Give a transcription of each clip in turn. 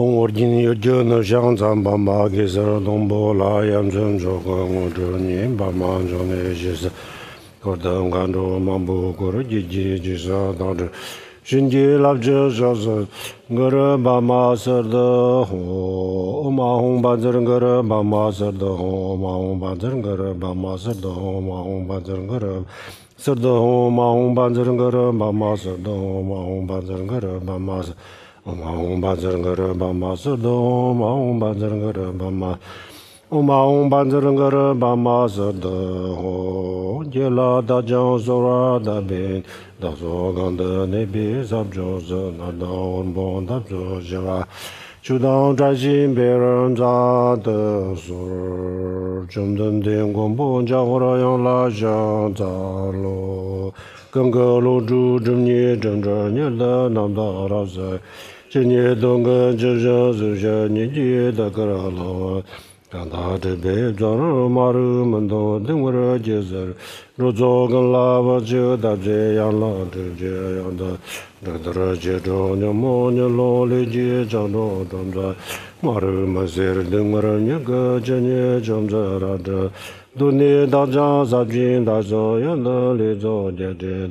红我今有就能想咱爸妈给事东波来养成着和我这年爸妈就那些事，可等看着忙不过的姐姐就是当着。ရှင်ကျေလာကြဆောစငရဘာမဆဒဟောမဟုံဘာဇရငရဘာမဆဒဟောမဟုံဘာဇရငရဘာမဆဒဟောမဟုံဘာဇရငရဆဒဟောမဟုံဘာဇရငရဘာမဆဒဟောမဟုံဘာဇရငရဘာမဆမဟုံဘာဇရငရဘာမဆဒဟောမဟုံဘာဇရငရဘာမOm Banzarangara Bama Sadaho Jela Dajan Zora Dabin Dazoganda Nebi Zabjoza Nadaon Bon Dabjojava Chudan Jajin Beran Zada Sur Chumdan Dingom Bon Jahorayan La Jan Zalo Gangalo Ju Jumni Janja Nila Namda Raza Jinye Donga Jaja Zuja Niji Dakaralo Kanda Tebe Jara Maru Mando Dingwara Jezer Rozo Ganlava Jeda Jayala Jayanda Dadara Jejo Nyamo Nyalo Leji Jano Damza Maru Mazir Dingwara Nyaga Janye Jamza Rada Duni Daja Zabjin Dazo Yanda Lezo Jede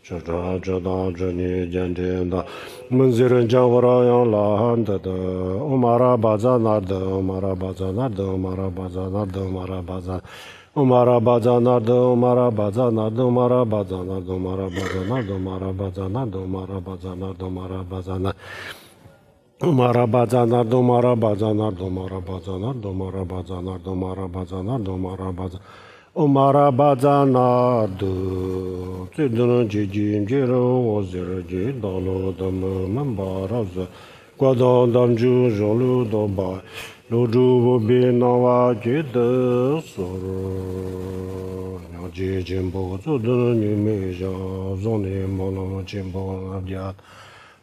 Jada Jada Jani Jandenda Munzirin Javarayan Lahanda Umara Bazanarda Umara Bazanarda Umara Bazanarda Umara Bazan Umara Bazanarda Umara Bazanarda Umara Bazanarda Umara Bazanarda Umara Bazanarda Umara Bazanarda Umara Bazanarda Umara Bazanarda Umara Bazanarda Umara Bazanarda Umara Bazanarda Umara Bazanarda Umara Bazanarda Umara Bazanarda Zidana Jijim Jiro Wazir Jidalo Dam Mambaraza Guadon Damju Jolu Doba Loju Binawa Jida Soro Jimbo Zudana Nimeja Zoni Mono Jimbo Abjad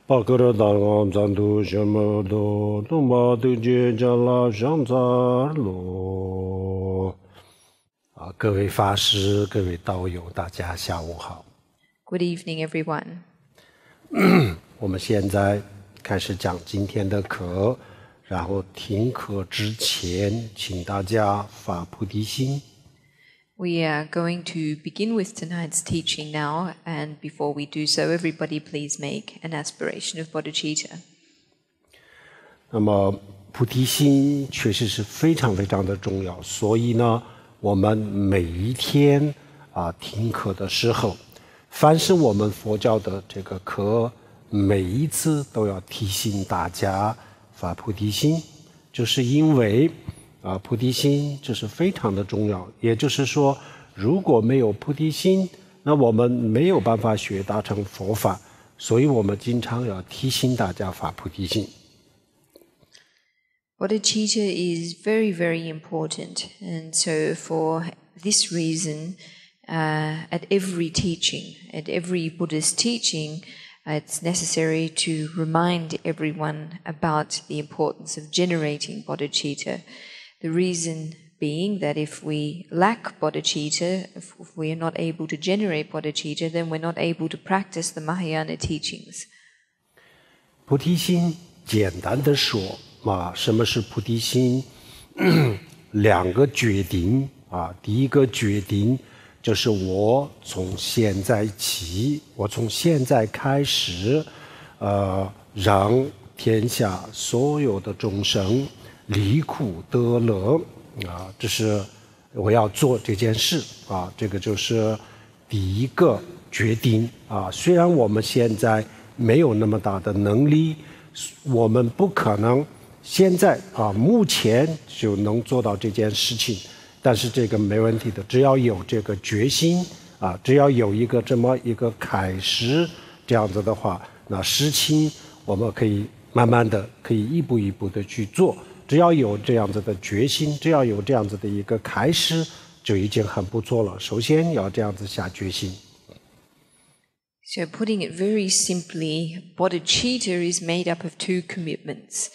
Pakara Dargam Zandu Shamodo Tumba Tuje Jala Shanzarlo 各位法师、各位道友，大家下午好。Good evening, everyone. 我们现在开始讲今天的课，然后听课之前，请大家发菩提心。We are going to begin with tonight's teaching now, and before we do so, everybody please make an aspiration of bodhicitta. 那么菩提心确实是非常非常的重要，所以呢，我们每一天听课的时候，凡是我们佛教的这个课，每一次都要提醒大家发菩提心，就是因为菩提心这是非常的重要。也就是说，如果没有菩提心，那我们没有办法学大乘佛法，所以我们经常要提醒大家发菩提心。Bodhicitta is very, very important, and so for this reason, at every teaching, at every Buddhist teaching, it's necessary to remind everyone about the importance of generating bodhicitta. The reason being that if we lack bodhicitta, if we are not able to generate bodhicitta, then we're not able to practice the Mahayana teachings. 菩提心，简单的说什么是菩提心？两个决定第一个决定就是我从现在起，我从现在开始，让天下所有的众生离苦得乐这是我要做这件事这个就是第一个决定虽然我们现在没有那么大的能力，我们不可能现在目前就能做到这件事情，但是这个没问题的，只要有这个决心只要有一个这么一个开始，这样子的话，那事情我们可以慢慢的，可以一步一步的去做。只要有这样子的决心，只要有这样子的一个开始，就已经很不错了。首先要这样子下决心。So putting it very simply, bodhicitta is made up of two commitments.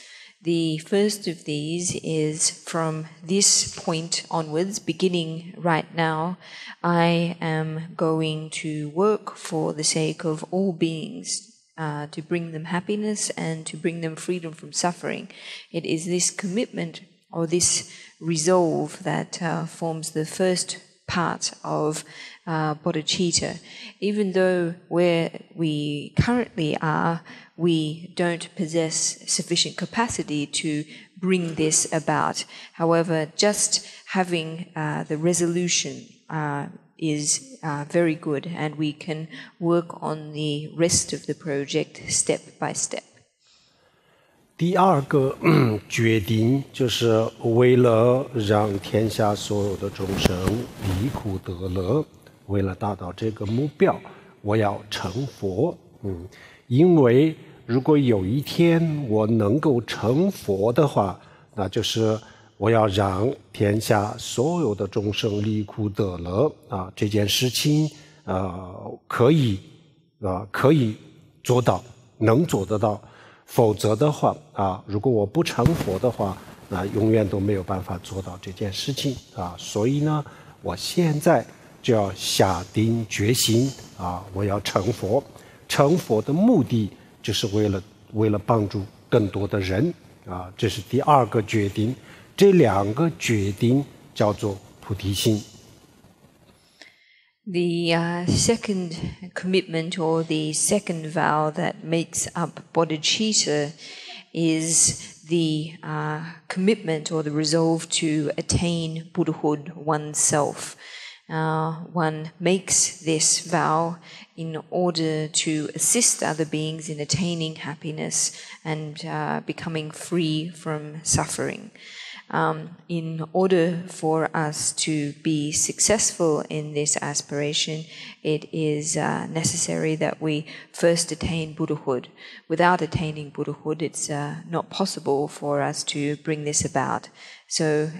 The first of these is from this point onwards, beginning right now, I am going to work for the sake of all beings, to bring them happiness and to bring them freedom from suffering. It is this commitment or this resolve that forms the first part of bodhicitta. Even though where we currently are, we don't possess sufficient capacity to bring this about. However, just having the resolution is very good, and we can work on the rest of the project step by step. 第二个决定就是为了让天下所有的众生离苦得乐，为了达到这个目标，我要成佛。因为如果有一天我能够成佛的话，那就是我要让天下所有的众生离苦得乐啊，这件事情可以做到，能做得到。否则的话如果我不成佛的话，那永远都没有办法做到这件事情所以呢，我现在就要下定决心我要成佛。成佛的目的就是为了帮助更多的人这是第二个决定。这两个决定叫做菩提心。The second commitment or the second vow that makes up bodhicitta is the commitment or the resolve to attain Buddhahood oneself. One makes this vow in order to assist other beings in attaining happiness and becoming free from suffering. In order for us to be successful in this aspiration, it is necessary that we first attain Buddhahood. Without attaining Buddhahood, it's not possible for us to bring this about. So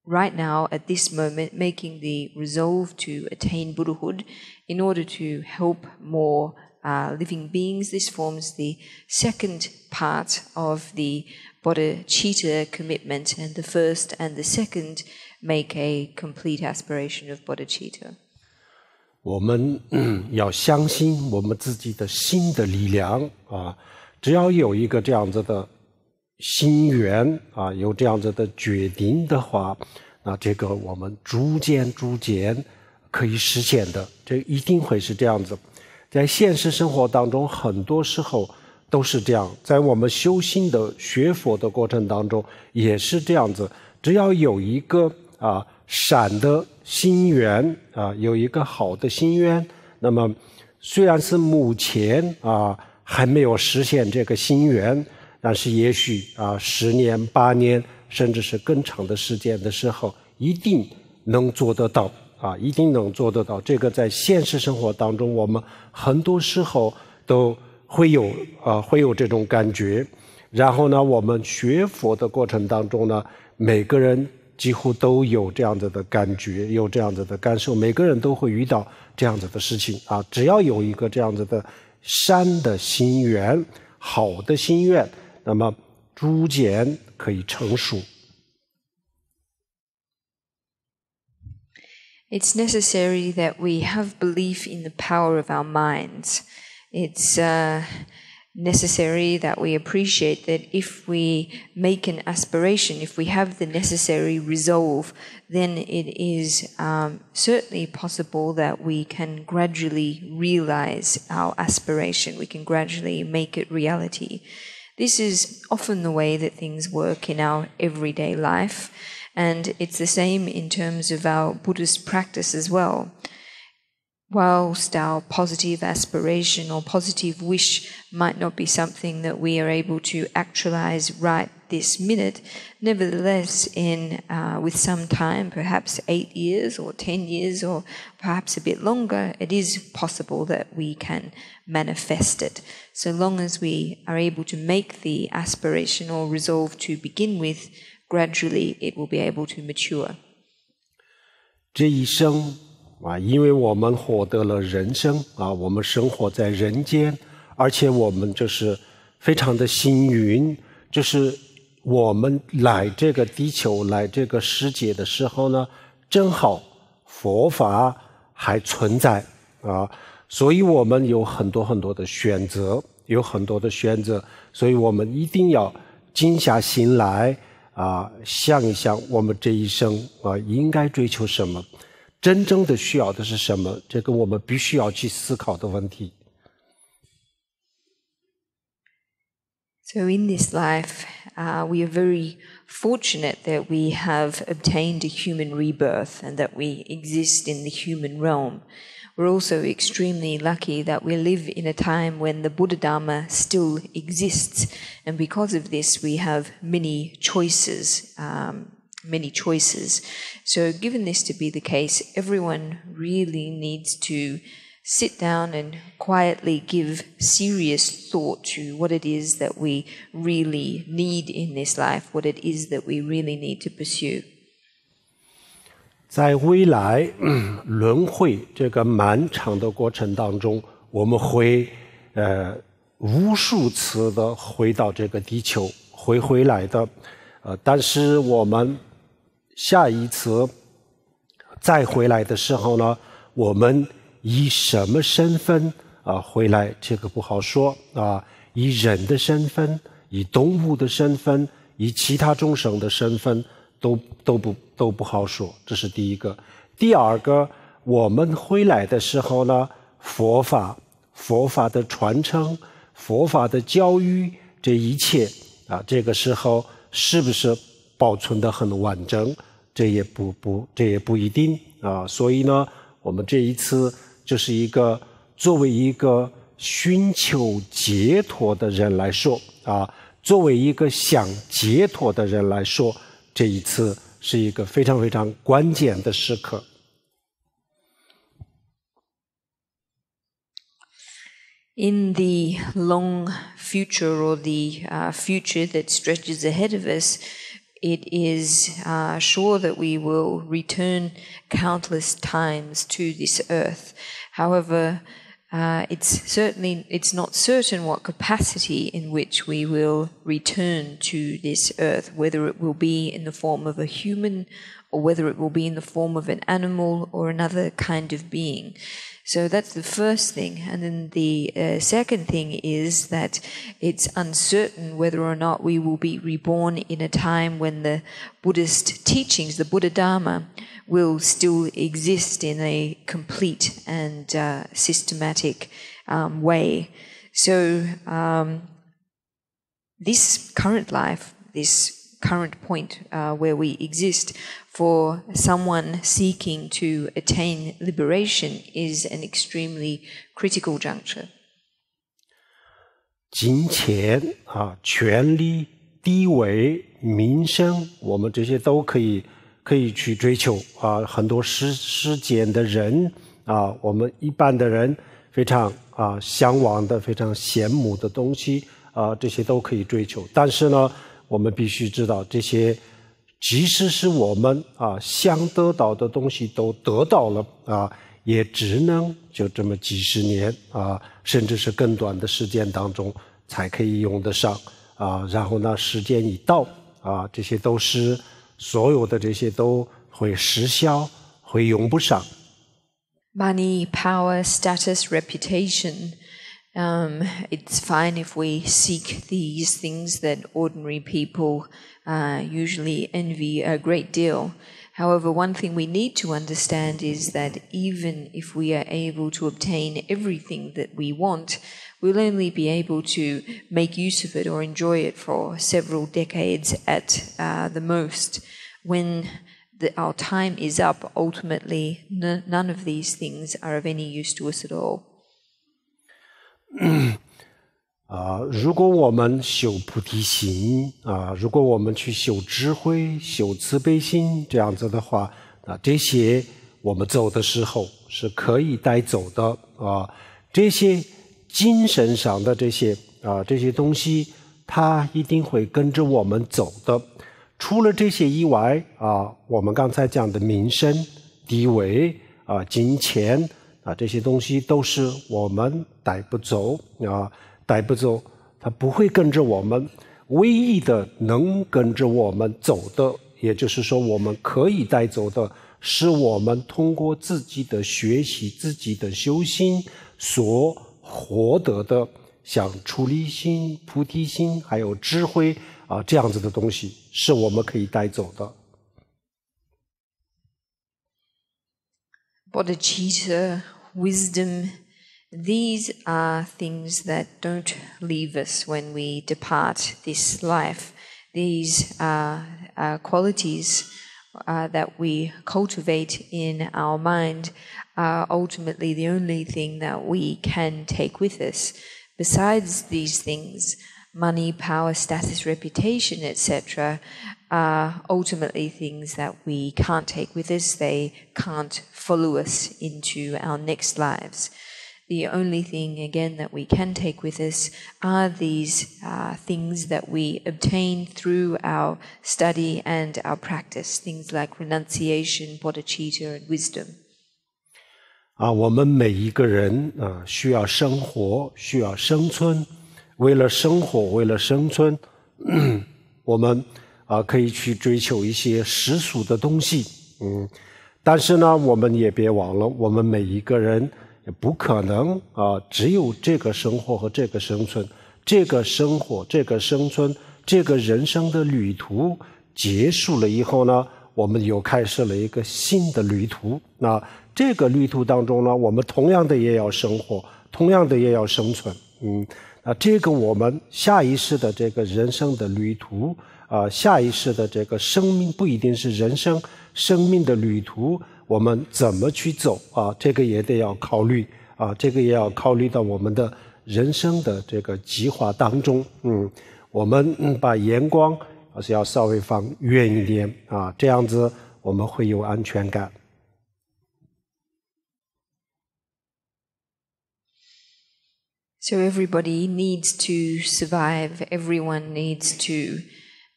right now, at this moment, making the resolve to attain Buddhahood in order to help more living beings, this forms the second part of the bodhicitta commitment, and the first and the second make a complete aspiration of bodhicitta. 我们要相信我们自己的心的力量只要有一个这样子的心愿有这样子的决定的话，那这个我们逐渐可以实现的，这一定会是这样子。在现实生活当中，很多时候都是这样，在我们修心的学佛的过程当中也是这样子。只要有一个善的心愿有一个好的心愿，那么虽然是目前还没有实现这个心愿，但是也许10年8年甚至是更长的时间的时候，一定能做得到一定能做得到。这个在现实生活当中，我们很多时候都会有这种感觉。然后呢，我们学佛的过程当中呢，每个人几乎都有这样子的感觉，有这样子的感受，每个人都会遇到这样子的事情只要有一个这样子的善的心愿，好的心愿，那么逐渐可以成熟。It's necessary that we have belief in the power of our minds. It's necessary that we appreciate that if we make an aspiration, if we have the necessary resolve, then it is certainly possible that we can gradually realize our aspiration. We can gradually make it reality. This is often the way that things work in our everyday life. And it's the same in terms of our Buddhist practice as well. Whilst our positive aspiration or positive wish might not be something that we are able to actualize right this minute, nevertheless, with some time, perhaps 8 years or 10 years or perhaps a bit longer, it is possible that we can manifest it. So long as we are able to make the aspiration or resolve to begin with, gradually it will be able to mature. 这一生因为我们获得了人生我们生活在人间，而且我们就是非常的幸运，就是我们来这个地球，来这个世界的时候呢，正好佛法还存在所以我们有很多的选择有很多的选择，所以我们一定要静下心来想一想我们这一生应该追求什么，真正的需要的是什么，这个我们必须要去思考的问题。So in this life, we are very fortunate that we have obtained a human rebirth and that we exist in the human realm. We're also extremely lucky that we live in a time when the Buddha Dharma still exists, and because of this we have many choices. So given this to be the case, everyone really needs to sit down and quietly give serious thought to what it is that we really need in this life, what it is that we really need to pursue. 在未来轮回这个漫长的过程当中，我们会无数次的回到这个地球，会回来的。但是我们下一次再回来的时候呢，我们以什么身份回来，这个不好说以人的身份，以动物的身份，以其他众生的身份都不好说，这是第一个。第二个，我们回来的时候呢，佛法的传承，佛法的教育，这一切这个时候是不是保存得很完整，这也不一定所以呢，我们这一次就是作为一个寻求解脱的人来说作为一个想解脱的人来说，这一次是一个非常非常关键的时刻。In the long future, or the future that stretches ahead of us, it is sure that we will return countless times to this earth. However, it's not certain what capacity in which we will return to this earth, whether it will be in the form of a human or whether it will be in the form of an animal or another kind of being. So that's the first thing. And then the second thing is that it's uncertain whether or not we will be reborn in a time when the Buddhist teachings, the Buddha Dharma, will still exist in a complete and systematic way. So this current life, this current point where we exist, for someone seeking to attain liberation is an extremely critical juncture. 金钱权力、地位、名声，我们这些都可以去追求很多世间的人我们一般的人非常向往的、非常羡慕的东西这些都可以追求。但是呢，我们必须知道，这些即使是我们想得到的东西都得到了也只能就这么几十年甚至是更短的时间当中才可以用得上然后呢，时间一到这些都是所有的这些都会失效，会用不上。Money, power, status, reputation. It's fine if we seek these things that ordinary people usually envy a great deal. However, one thing we need to understand is that even if we are able to obtain everything that we want, we'll only be able to make use of it or enjoy it for several decades at the most. When our time is up, ultimately, none of these things are of any use to us at all. 如果我们修菩提心如果我们去修智慧、修慈悲心这样子的话这些我们走的时候是可以带走的这些精神上的这些东西它一定会跟着我们走的。除了这些以外我们刚才讲的名声、地位金钱这些东西都是我们带不走它不会跟着我们。唯一的能跟着我们走的，也就是说我们可以带走的，是我们通过自己的学习、自己的修心所获得的像出离心、菩提心，还有智慧这样子的东西，是我们可以带走的。Bodhicitta, wisdom, these are things that don't leave us when we depart this life. These are qualities that we cultivate in our mind are ultimately the only thing that we can take with us. Besides these things, money, power, status, reputation, etc., are ultimately things that we can't take with us. They can't follow us into our next lives. The only thing, again, that we can take with us are these things that we obtain through our study and our practice, things like renunciation, bodhicitta, and wisdom. 我们每一个人需要生活，需要生存。为了生活，为了生存，我们可以去追求一些世俗的东西。但是呢，我们也别忘了，我们每一个人也不可能只有这个生活和这个生存。这个生活，这个生存，这个人生的旅途结束了以后呢，我们又开始了一个新的旅途。那这个旅途当中呢，我们同样的也要生活，同样的也要生存。这个我们下一世的这个人生的旅途下一世的这个生命不一定是人生，生命的旅途我们怎么去走这个也得要考虑这个也要考虑到我们的人生的这个计划当中。我们把眼光还是要稍微放远一点这样子我们会有安全感。So everybody needs to survive, everyone needs to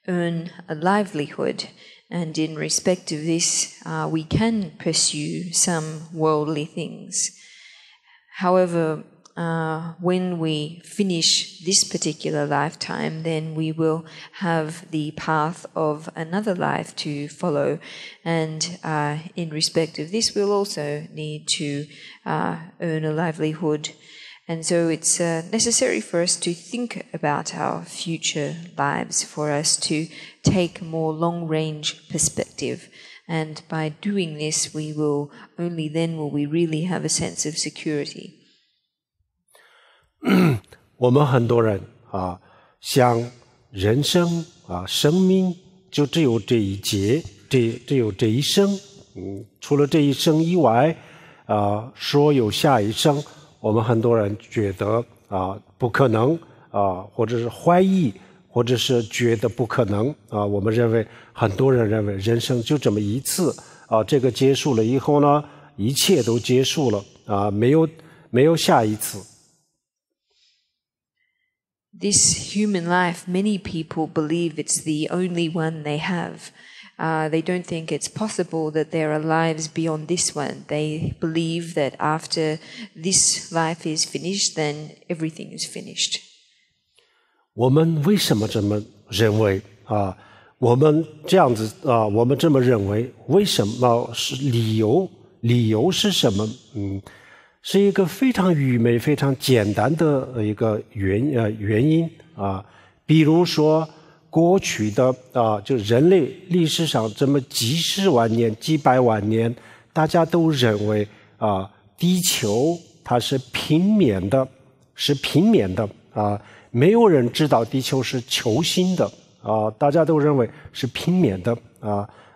earn a livelihood, and in respect of this, we can pursue some worldly things. However, when we finish this particular lifetime, then we will have the path of another life to follow, and in respect of this, we'll also need to earn a livelihood. And so it's necessary for us to think about our future lives, for us to take a more long-range perspective. And by doing this, we will only then will we really have a sense of security. 我们很多人想人生生命就只有这一劫，只有这一生。除了这一生以外说有下一生。我们很多人觉得不可能或者是怀疑，或者是觉得不可能我们认为很多人认为人生就这么一次这个结束了以后呢，一切都结束了没有下一次。This human life, many people believe it's the only one they have. They don't think it's possible that there are lives beyond this one. They believe that after this life is finished, then everything is finished. 我们为什么这么认为我们这样子我们这么认为，为什么是理由是什么？是一个非常愚昧、非常简单的一个原因比如说。过去的就人类历史上这么几十万年、几百万年，大家都认为地球它是平面的，没有人知道地球是球形的大家都认为是平面的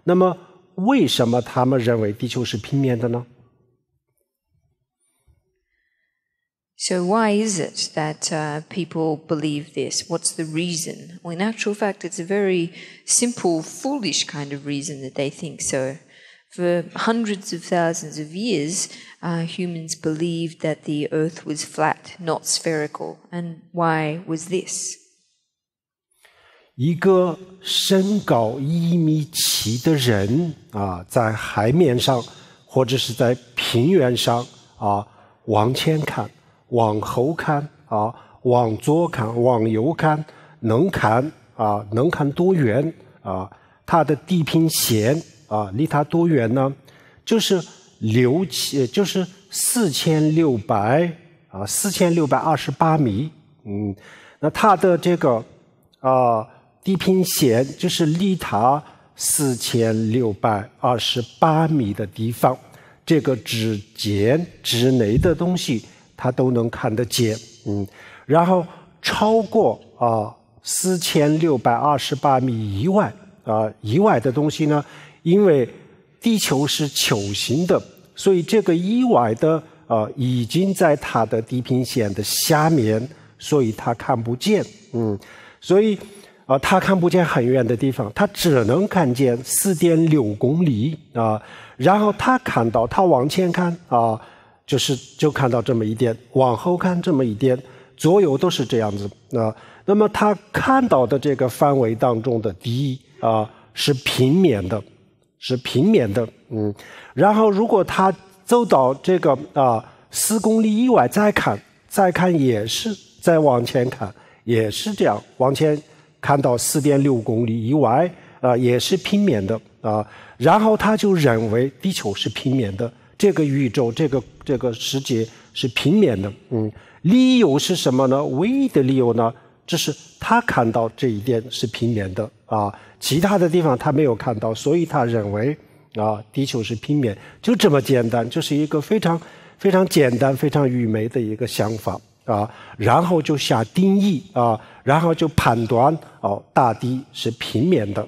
那么为什么他们认为地球是平面的呢？ So why is it that people believe this? What's the reason? Well, in actual fact, it's a very simple, foolish kind of reason that they think so. For hundreds of thousands of years, humans believed that the earth was flat, not spherical. And why was this? 一个身高1.7米的人在海面上或者是在平原上往前看往后看往左看往右看能看多远它的地平线离它多远呢？就是4628米那它的这个地平线就是离它4628米的地方，这个之间之内的东西它都能看得见，然后超过4628米以外的东西呢，因为地球是球形的，所以这个以外的已经在它的地平线的下面，所以它看不见，所以他看不见很远的地方，他只能看见4.6公里然后他往前看就看到这么一点，往后看这么一点，左右都是这样子那么他看到的这个范围当中的地是平面的，然后如果他走到这个4公里以外再看也是再往前看也是这样，往前看到4.6公里以外也是平面的然后他就认为地球是平面的，这个宇宙这个世界是平面的理由是什么呢？唯一的理由呢，就是他看到这一点是平面的其他的地方他没有看到，所以他认为地球是平面，就这么简单，就是一个非常非常简单非常愚昧的一个想法然后就下定义然后就判断大地是平面的。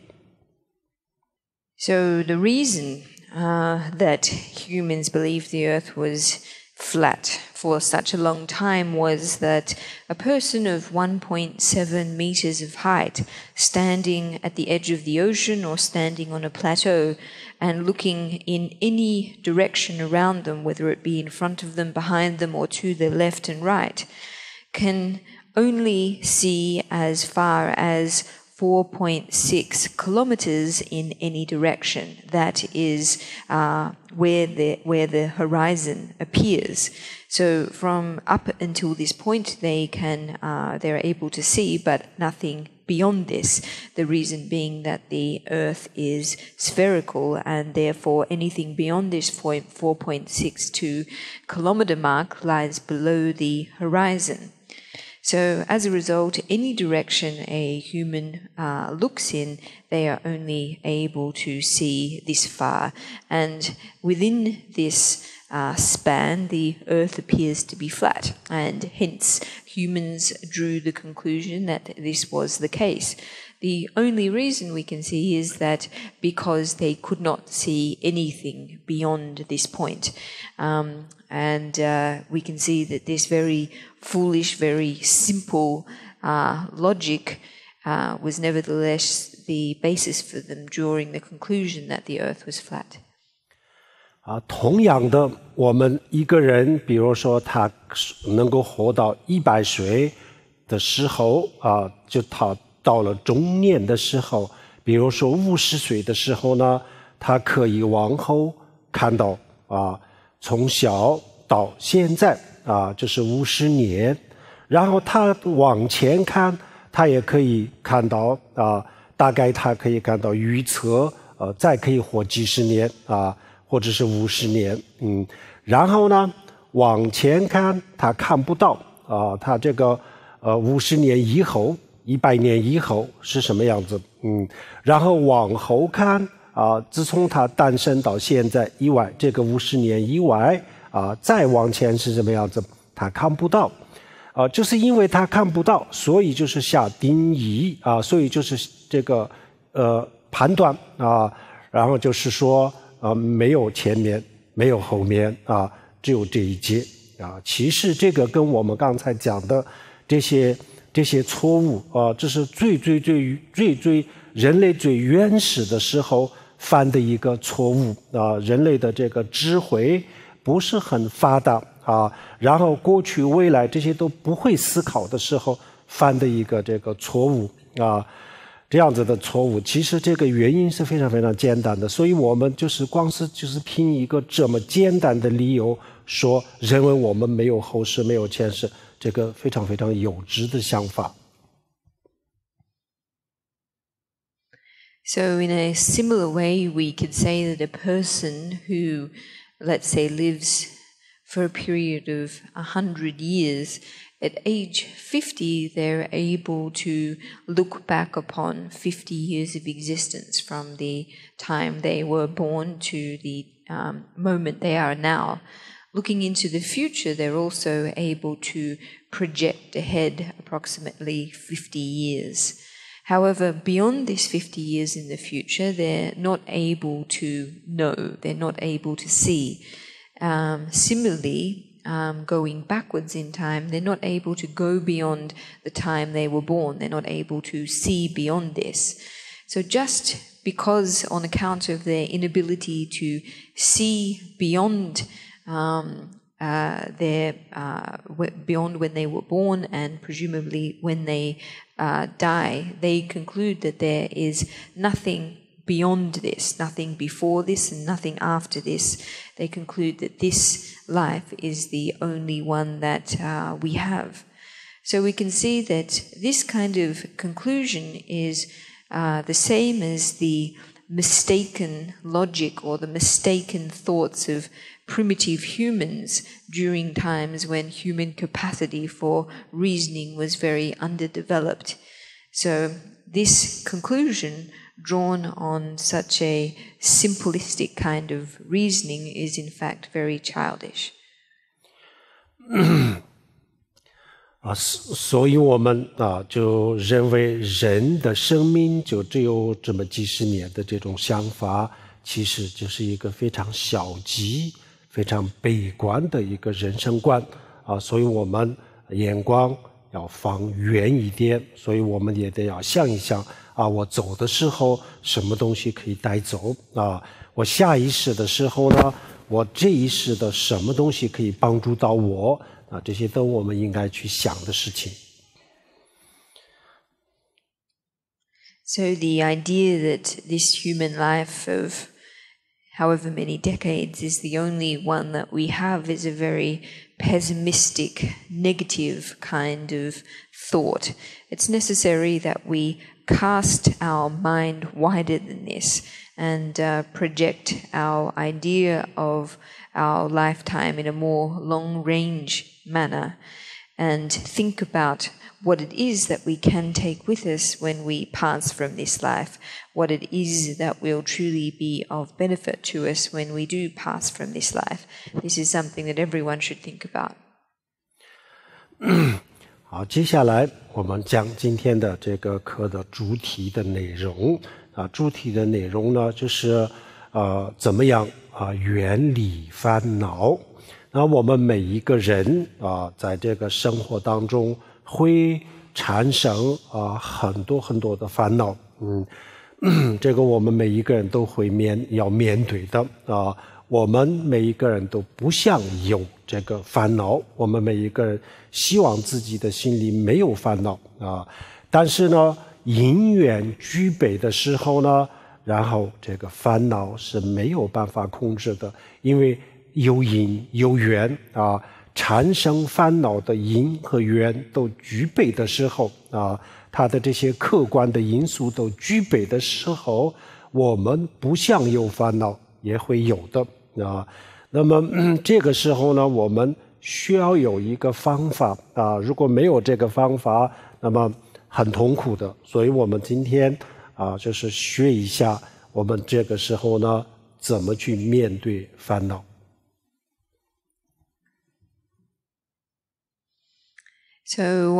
So the reason that humans believed the earth was flat for such a long time was that a person of 1.7 meters of height standing at the edge of the ocean or standing on a plateau and looking in any direction around them, whether it be in front of them, behind them, or to the left and right, can only see as far as 4.6 kilometers in any direction. That is where the horizon appears. So from up until this point, they're able to see, but nothing beyond this. The reason being that the Earth is spherical, and therefore anything beyond this 4.62 kilometer mark lies below the horizon. So as a result, any direction a human looks in, they are only able to see this far. And within this span, the Earth appears to be flat, and hence humans drew the conclusion that this was the case. The only reason we can see is that because they could not see anything beyond this point. And we can see that this very foolish, very simple logic was nevertheless the basis for them drawing the conclusion that the earth was flat. 同样的，我们一个人，比如说他能够活到100岁的时候就他到了中年的时候，比如说50岁的时候呢，他可以往后看到从小到现在就是50年，然后他往前看，他也可以看到大概他可以看到预测再可以活几十年或者是50年然后呢往前看他看不到他这个50年以后100年以后是什么样子然后往后看自从他诞生到现在以外，这个50年以外再往前是什么样子他看不到就是因为他看不到，所以就是下定义所以就是这个判断然后就是说没有前面没有后面只有这一节其实这个跟我们刚才讲的这些错误这是最人类最原始的时候犯的一个错误人类的这个智慧不是很发达然后过去未来这些都不会思考的时候犯的一个这个错误这样子的错误，其实这个原因是非常非常简单的，所以我们光是凭一个这么简单的理由说认为我们没有后世没有前世，这个非常非常幼稚的想法。So in a similar way, we could say that a person who, let's say, lives for a period of 100 years At age 50, they're able to look back upon 50 years of existence from the time they were born to the moment they are now. Looking into the future, they're also able to project ahead approximately 50 years. However, beyond this 50 years in the future, they're not able to know, they're not able to see. Similarly, going backwards in time, they're not able to go beyond the time they were born. They're not able to see beyond this. So just because on account of their inability to see beyond beyond when they were born and presumably when they die, they conclude that there is nothing beyond this, nothing before this and nothing after this. They conclude that this life is the only one that we have. So we can see that this kind of conclusion is the same as the mistaken logic or the mistaken thoughts of primitive humans during times when human capacity for reasoning was very underdeveloped. So this conclusion drawn on such a simplistic kind of reasoning is in fact very childish. 所以我们就认为人的生命就只有这么几十年的这种想法，其实就是一个非常消极、非常悲观的一个人生观所以我们眼光要放远一点，所以我们也得要想一想我走的时候什么东西可以带走我下一世的时候呢，我这一世的什么东西可以帮助到我这些都我们应该去想的事情。So the idea that this human life of however many decades is the only one that we have is a very pessimistic, negative kind of thought. It's necessary that we cast our mind wider than this and project our idea of our lifetime in a more long-range manner and think about what it is that we can take with us when we pass from this life, what it is that will truly be of benefit to us when we do pass from this life. This is something that everyone should think about. 好，接下来我们讲今天的这个课的主题的内容主题的内容呢，就是怎么样远离烦恼。那我们每一个人在这个生活当中会产生很多很多的烦恼这个我们每一个人都会要面对的我们每一个人都不想有这个烦恼，我们每一个人希望自己的心里没有烦恼但是呢因缘具备的时候呢，然后这个烦恼是没有办法控制的，因为有因有缘产生烦恼的因和缘都具备的时候它的这些客观的因素都具备的时候，我们不想有烦恼也会有的那么这个时候呢，我们需要有一个方法如果没有这个方法，那么很痛苦的。所以我们今天就是学一下我们这个时候呢怎么去面对烦恼。So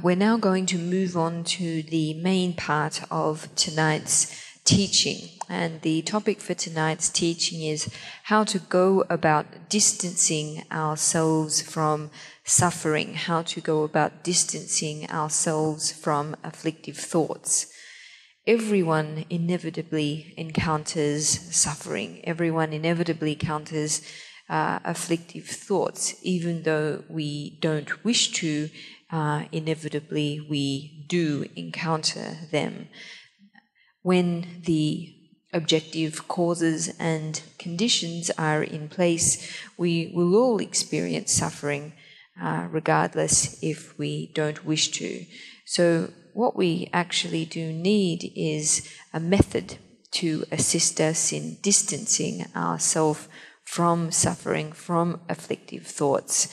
we're now going to move on to the main part of tonight's teaching. And the topic for tonight's teaching is how to go about distancing ourselves from suffering, how to go about distancing ourselves from afflictive thoughts. Everyone inevitably encounters suffering. Everyone inevitably encounters afflictive thoughts, even though we don't wish to, inevitably we do encounter them. When the objective causes and conditions are in place, we will all experience suffering, regardless if we don't wish to. So what we actually do need is a method to assist us in distancing ourselves from suffering, from afflictive thoughts.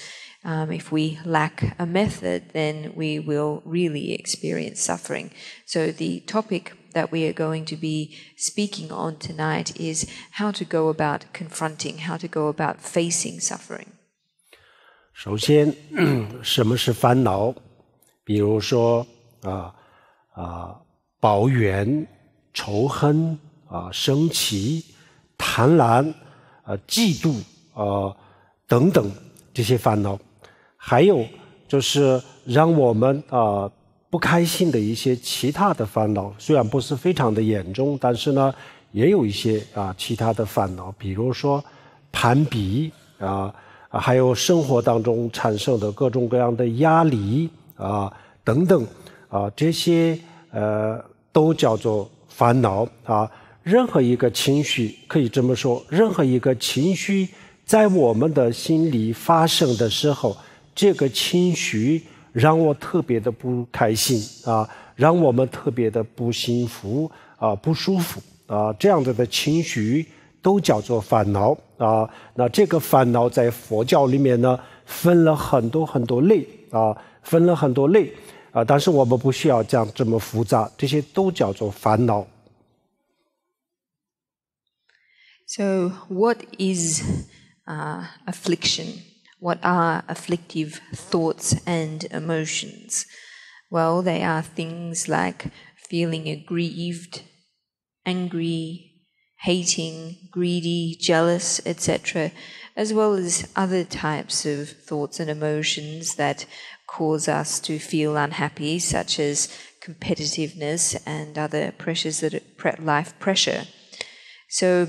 If we lack a method, then we will really experience suffering. So the topic that we are going to be speaking on tonight is how to go about confronting, how to go about facing suffering. 首先，什么是烦恼？比如说抱怨、仇恨生气、贪婪嫉妒等等这些烦恼。还有就是让我们不开心的一些其他的烦恼，虽然不是非常的严重，但是呢也有一些其他的烦恼，比如说攀比还有生活当中产生的各种各样的压力等等这些都叫做烦恼任何一个情绪，可以这么说，任何一个情绪在我们的心里发生的时候，这个情绪让我特别的不开心让我们特别的不幸福不舒服这样子的情绪都叫做烦恼那这个烦恼在佛教里面呢分了很多很多类但是我们不需要这么复杂，这些都叫做烦恼。So what is affliction? What are afflictive thoughts and emotions? Well, they are things like feeling aggrieved, angry, hating, greedy, jealous, etc., as well as other types of thoughts and emotions that cause us to feel unhappy, such as competitiveness and other pressures that are life pressure. So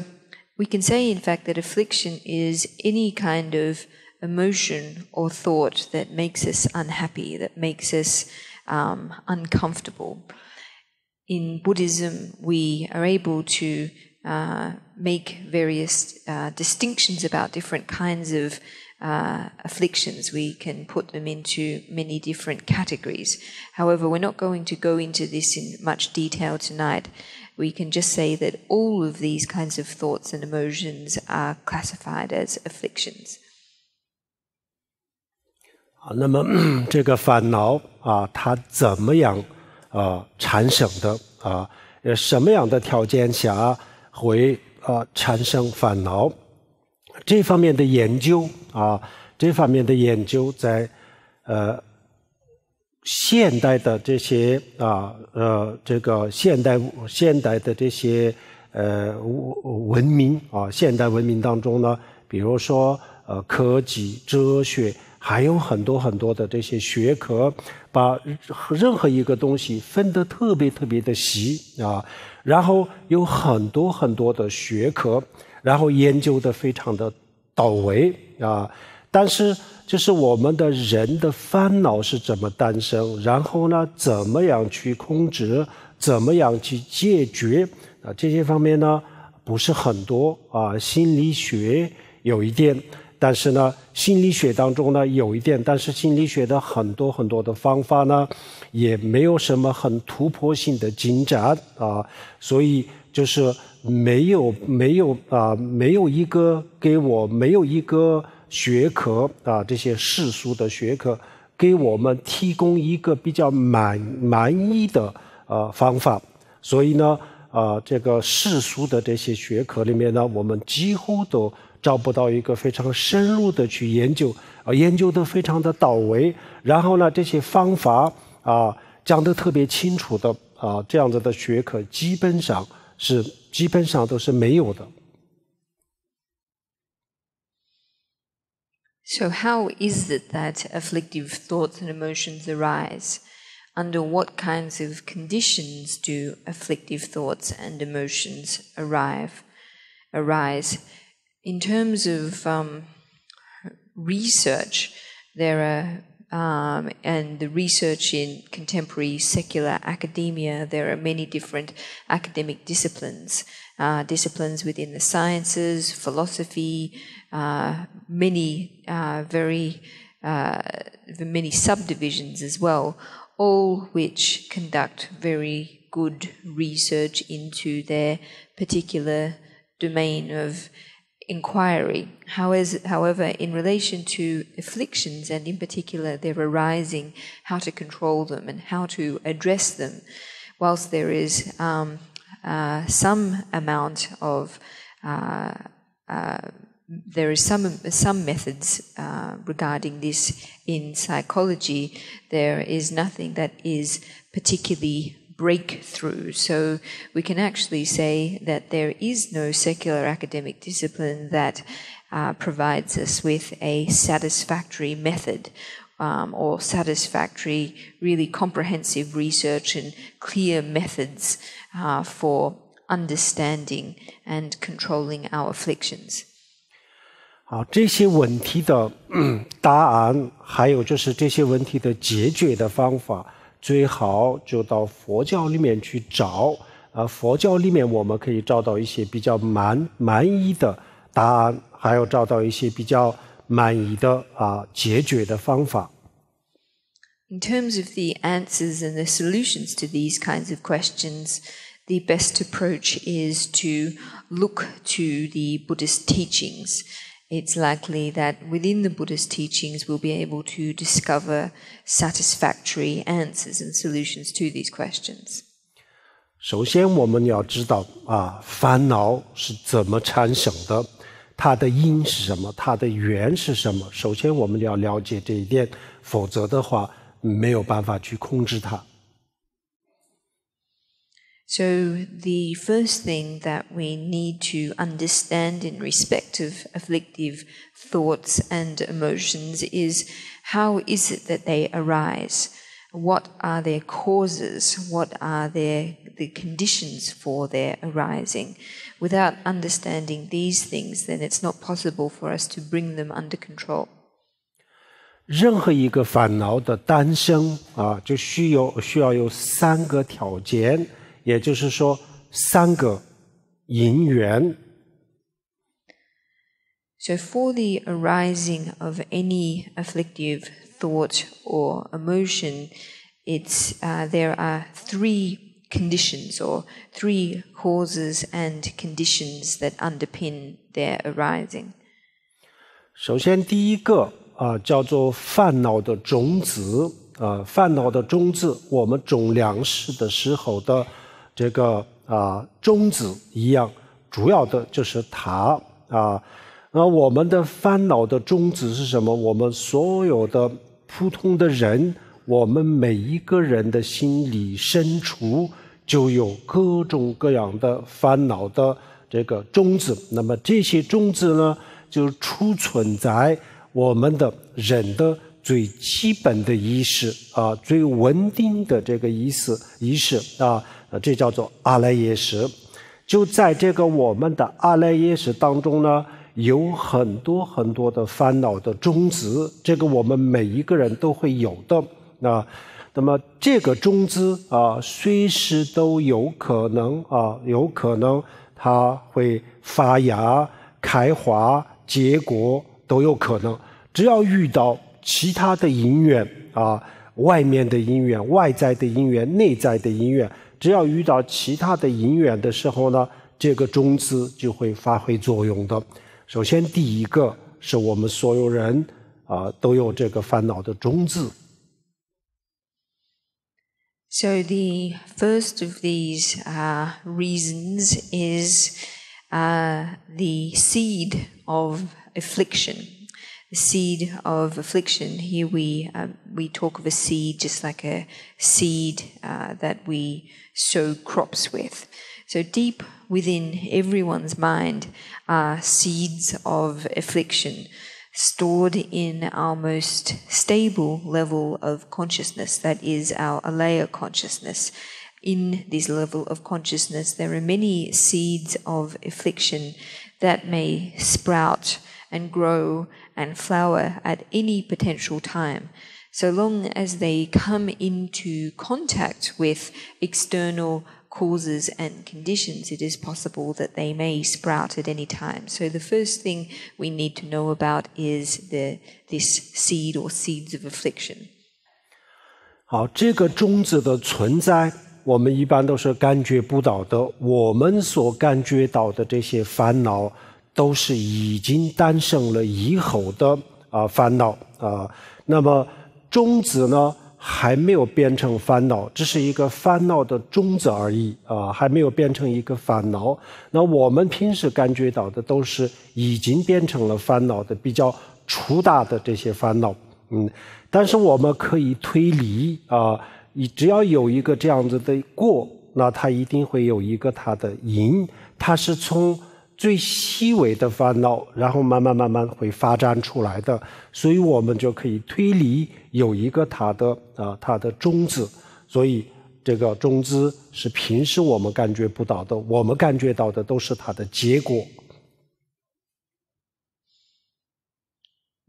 we can say, in fact, that affliction is any kind of emotion or thought that makes us unhappy, that makes us uncomfortable. In Buddhism, we are able to make various distinctions about different kinds of afflictions. We can put them into many different categories. However, we're not going to go into this in much detail tonight. We can just say that all of these kinds of thoughts and emotions are classified as afflictions. 那么这个烦恼它怎么样产生的什么样的条件下会产生烦恼？这方面的研究在现代的这些这个现代的这些文明现代文明当中呢，比如说科技、哲学，还有很多很多的这些学科，把任何一个东西分得特别特别的细然后有很多很多的学科，然后研究得非常的到位但是就是我们的人的烦恼是怎么诞生，然后呢怎么样去控制，怎么样去解决这些方面呢不是很多心理学有一点，但是呢心理学当中呢有一点，但是心理学的很多很多的方法呢也没有什么很突破性的进展所以就是没有一个学科这些世俗的学科给我们提供一个比较满意的方法，所以呢这个世俗的这些学科里面呢，我们几乎都找不到一个非常深入的去研究得非常的到位，然后呢这些方法讲得特别清楚的这样子的学科基本上都是没有的。So how is it that afflictive thoughts and emotions arise? Under what kinds of conditions do afflictive thoughts and emotions arise? In terms of research, there are and the research in contemporary secular academia, there are many different academic disciplines within the sciences, philosophy, many subdivisions as well, all which conduct very good research into their particular domain of inquiry. However, in relation to afflictions, and in particular their arising, how to control them and how to address them, whilst there is some amount of there is some methods regarding this in psychology, there is nothing that is particularly breakthrough. So we can actually say that there is no secular academic discipline that provides us with a satisfactory method or satisfactory, really comprehensive research and clear methods for understanding and controlling our afflictions. 好，这些问题的答案，还有就是这些问题的解决的方法，最好就到佛教里面去找。佛教里面我们可以找到一些比较满意的答案，还有找到一些比较满意的解决的方法。In terms of the answers and the solutions to these kinds of questions, the best approach is to look to the Buddhist teachings. It's likely that within the Buddhist teachings we'll be able to discover satisfactory answers and solutions to these questions. 首先我们要知道烦恼是怎么产生的，它的因是什么，它的缘是什么。首先我们要了解这一点，否则的话没有办法去控制它。So the first thing that we need to understand in respect of afflictive thoughts and emotions is how is it that they arise? What are their causes? What are the conditions for their arising? Without understanding these things, then it's not possible for us to bring them under control. 任何一个烦恼的诞生就需要有3个条件。也就是说3个因缘。So for the arising of any afflictive thought or emotion, it's there are 3 conditions or 3 causes and conditions that underpin their arising. 首先第一个叫做烦恼的种子烦恼的种子，我们种粮食的时候的这个种子一样，主要的就是它那我们的烦恼的种子是什么？我们所有的普通的人，我们每一个人的心里深处就有各种各样的烦恼的这个种子。那么这些种子呢，就储存在我们的人的最基本的意识最稳定的这个意识这叫做阿赖耶识。就在这个我们的阿赖耶识当中呢，有很多很多的烦恼的种子，这个我们每一个人都会有的那么这个种子随时都有可能它会发芽、开花、结果都有可能。只要遇到其他的因缘外面的因缘、外在的因缘、内在的因缘，只要遇到其他的因缘的时候呢，这个种子就会发挥作用的。首先第一个是我们所有人都有这个烦恼的种子。So the first of these reasons is the seed of affliction. The seed of affliction. Here we talk of a seed just like a seed that we sow crops with. So deep within everyone's mind are seeds of affliction stored in our most stable level of consciousness, that is our alaya consciousness. In this level of consciousness, there are many seeds of affliction that may sprout and grow and flower at any potential time, so long as they come into contact with external causes and conditions. It is possible that they may sprout at any time. So the first thing we need to know about is this seed or seeds of affliction. 好，这个种子的存在，我们一般都是感觉不到的。我们所感觉到的这些烦恼，都是已经诞生了以后的烦恼那么种子呢还没有变成烦恼，这是一个烦恼的种子而已还没有变成一个烦恼。那我们平时感觉到的都是已经变成了烦恼的比较粗大的这些烦恼但是我们可以推理只要有一个这样子的果，那它一定会有一个它的因，它是从最细微的烦恼然后慢慢会发展出来的，所以我们就可以推理有一个它的种子，所以这个种子是平时我们感觉不到的，我们感觉到的都是它的结果。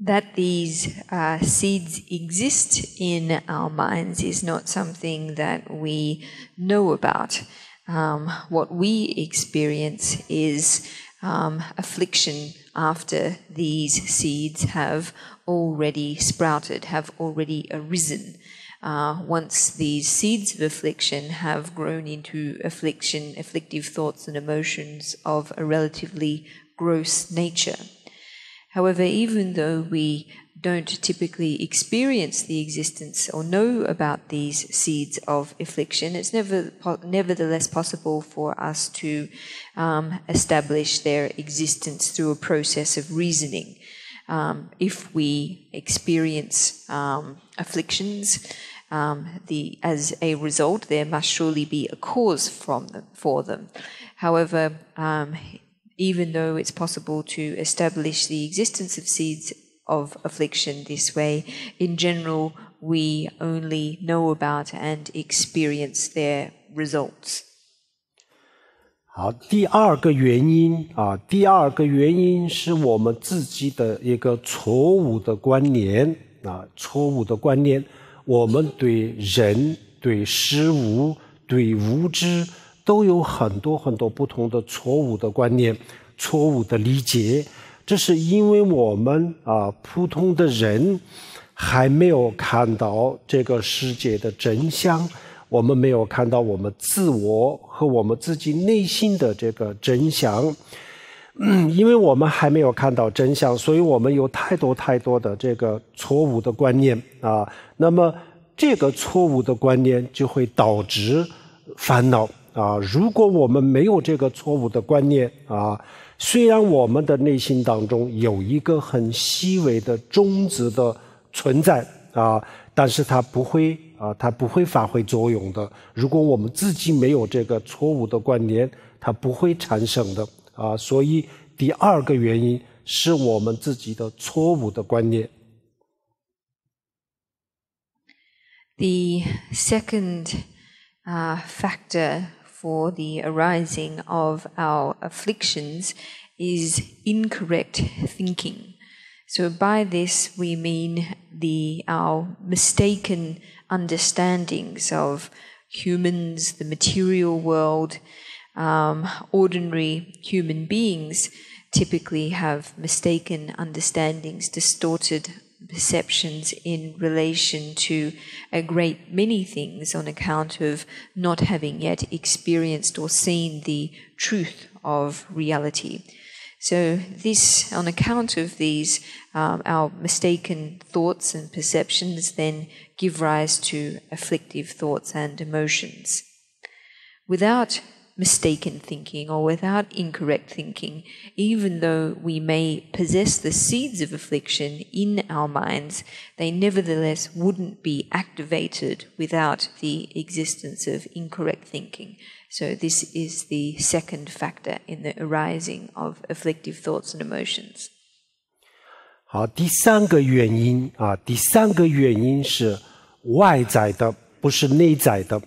That these seeds exist in our minds is not something that we know about. What we experience is affliction after these seeds have already sprouted, have already arisen. Once these seeds of affliction have grown into afflictive thoughts and emotions of a relatively gross nature. However, even though we don't typically experience the existence or know about these seeds of affliction, it's nevertheless possible for us to establish their existence through a process of reasoning. If we experience afflictions, as a result, there must surely be a cause for them. However, even though it's possible to establish the existence of seeds of affliction this way, in general, we only know about and experience their results. 好，第二个原因是我们自己的一个错误的观念我们对人、对事物、对物质都有很多不同的错误的观念、错误的理解，这是因为我们普通的人还没有看到这个世界的真相，我们没有看到我们自我和我们自己内心的这个真相。因为我们还没有看到真相，所以我们有太多的这个错误的观念那么这个错误的观念就会导致烦恼如果我们没有这个错误的观念虽然我们的内心当中有一个很细微的种子的存在但是它不会发挥作用的。如果我们自己没有这个错误的观念，它不会产生的所以第二个原因是我们自己的错误的观念。The second factor for the arising of our afflictions is incorrect thinking. So by this we mean our mistaken understandings of humans, the material world. Ordinary human beings typically have mistaken understandings, distorted perceptions in relation to a great many things on account of not having yet experienced or seen the truth of reality. So this, on account of these, our mistaken thoughts and perceptions then give rise to afflictive thoughts and emotions. Without mistaken thinking or without incorrect thinking, even though we may possess the seeds of affliction in our minds, they nevertheless wouldn't be activated without the existence of incorrect thinking. So this is the second factor in the arising of afflictive thoughts and emotions. 好，第三个原因是外在的，不是内在的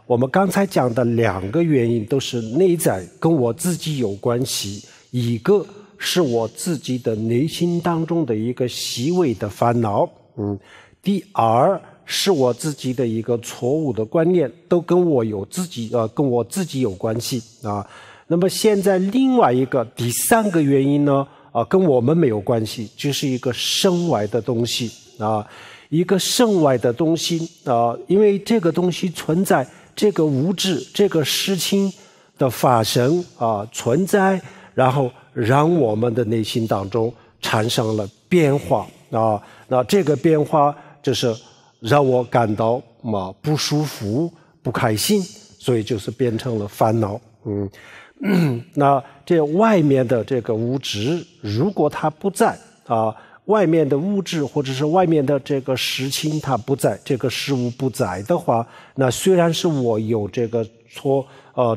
我们刚才讲的两个原因都是内在，跟我自己有关系。一个是我自己的内心当中的一个细微的烦恼，第二是我自己的一个错误的观念，都跟我自己有关系那么现在另外一个第三个原因呢跟我们没有关系，就是一个身外的东西一个身外的东西因为这个东西存在，这个物质这个事情的发生存在，然后让我们的内心当中产生了变化啊。那这个变化就是让我感到不舒服、不开心，所以就是变成了烦恼。那这外面的这个物质，如果它不在啊，外面的物质或者是外面的这个事情它不在，这个事物不在的话，那虽然是我有这个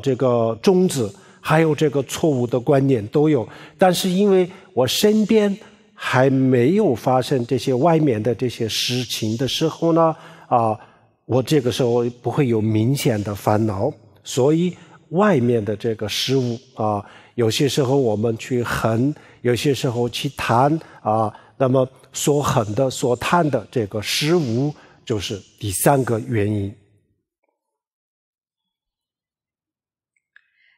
这个种子，还有这个错误的观念都有，但是因为我身边还没有发生这些外面的这些事情的时候呢，我这个时候不会有明显的烦恼。所以外面的这个事物有些时候我们去恨，有些时候去贪那么所恨的、所贪的这个事物，就是第三个原因。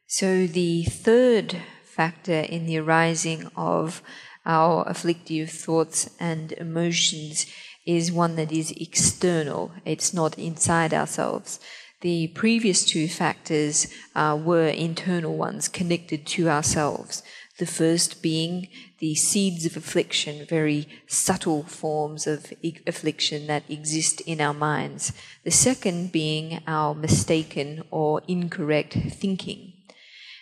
So the third factor in the arising of our afflictive thoughts and emotions is one that is external. It's not inside ourselves. The previous two factors were internal ones, connected to ourselves. The first being the seeds of affliction, very subtle forms of affliction that exist in our minds. The second being our mistaken or incorrect thinking.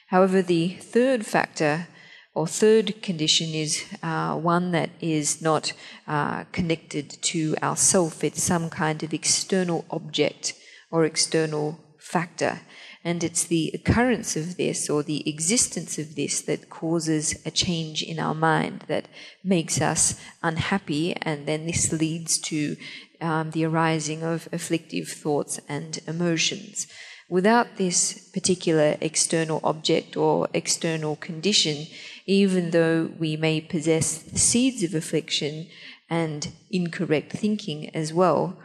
However, the third factor or third condition is one that is not connected to ourself. It's some kind of external object or external factor. And it's the occurrence of this or the existence of this that causes a change in our mind, that makes us unhappy, and then this leads to the arising of afflictive thoughts and emotions. Without this particular external object or external condition, even though we may possess the seeds of affliction and incorrect thinking as well,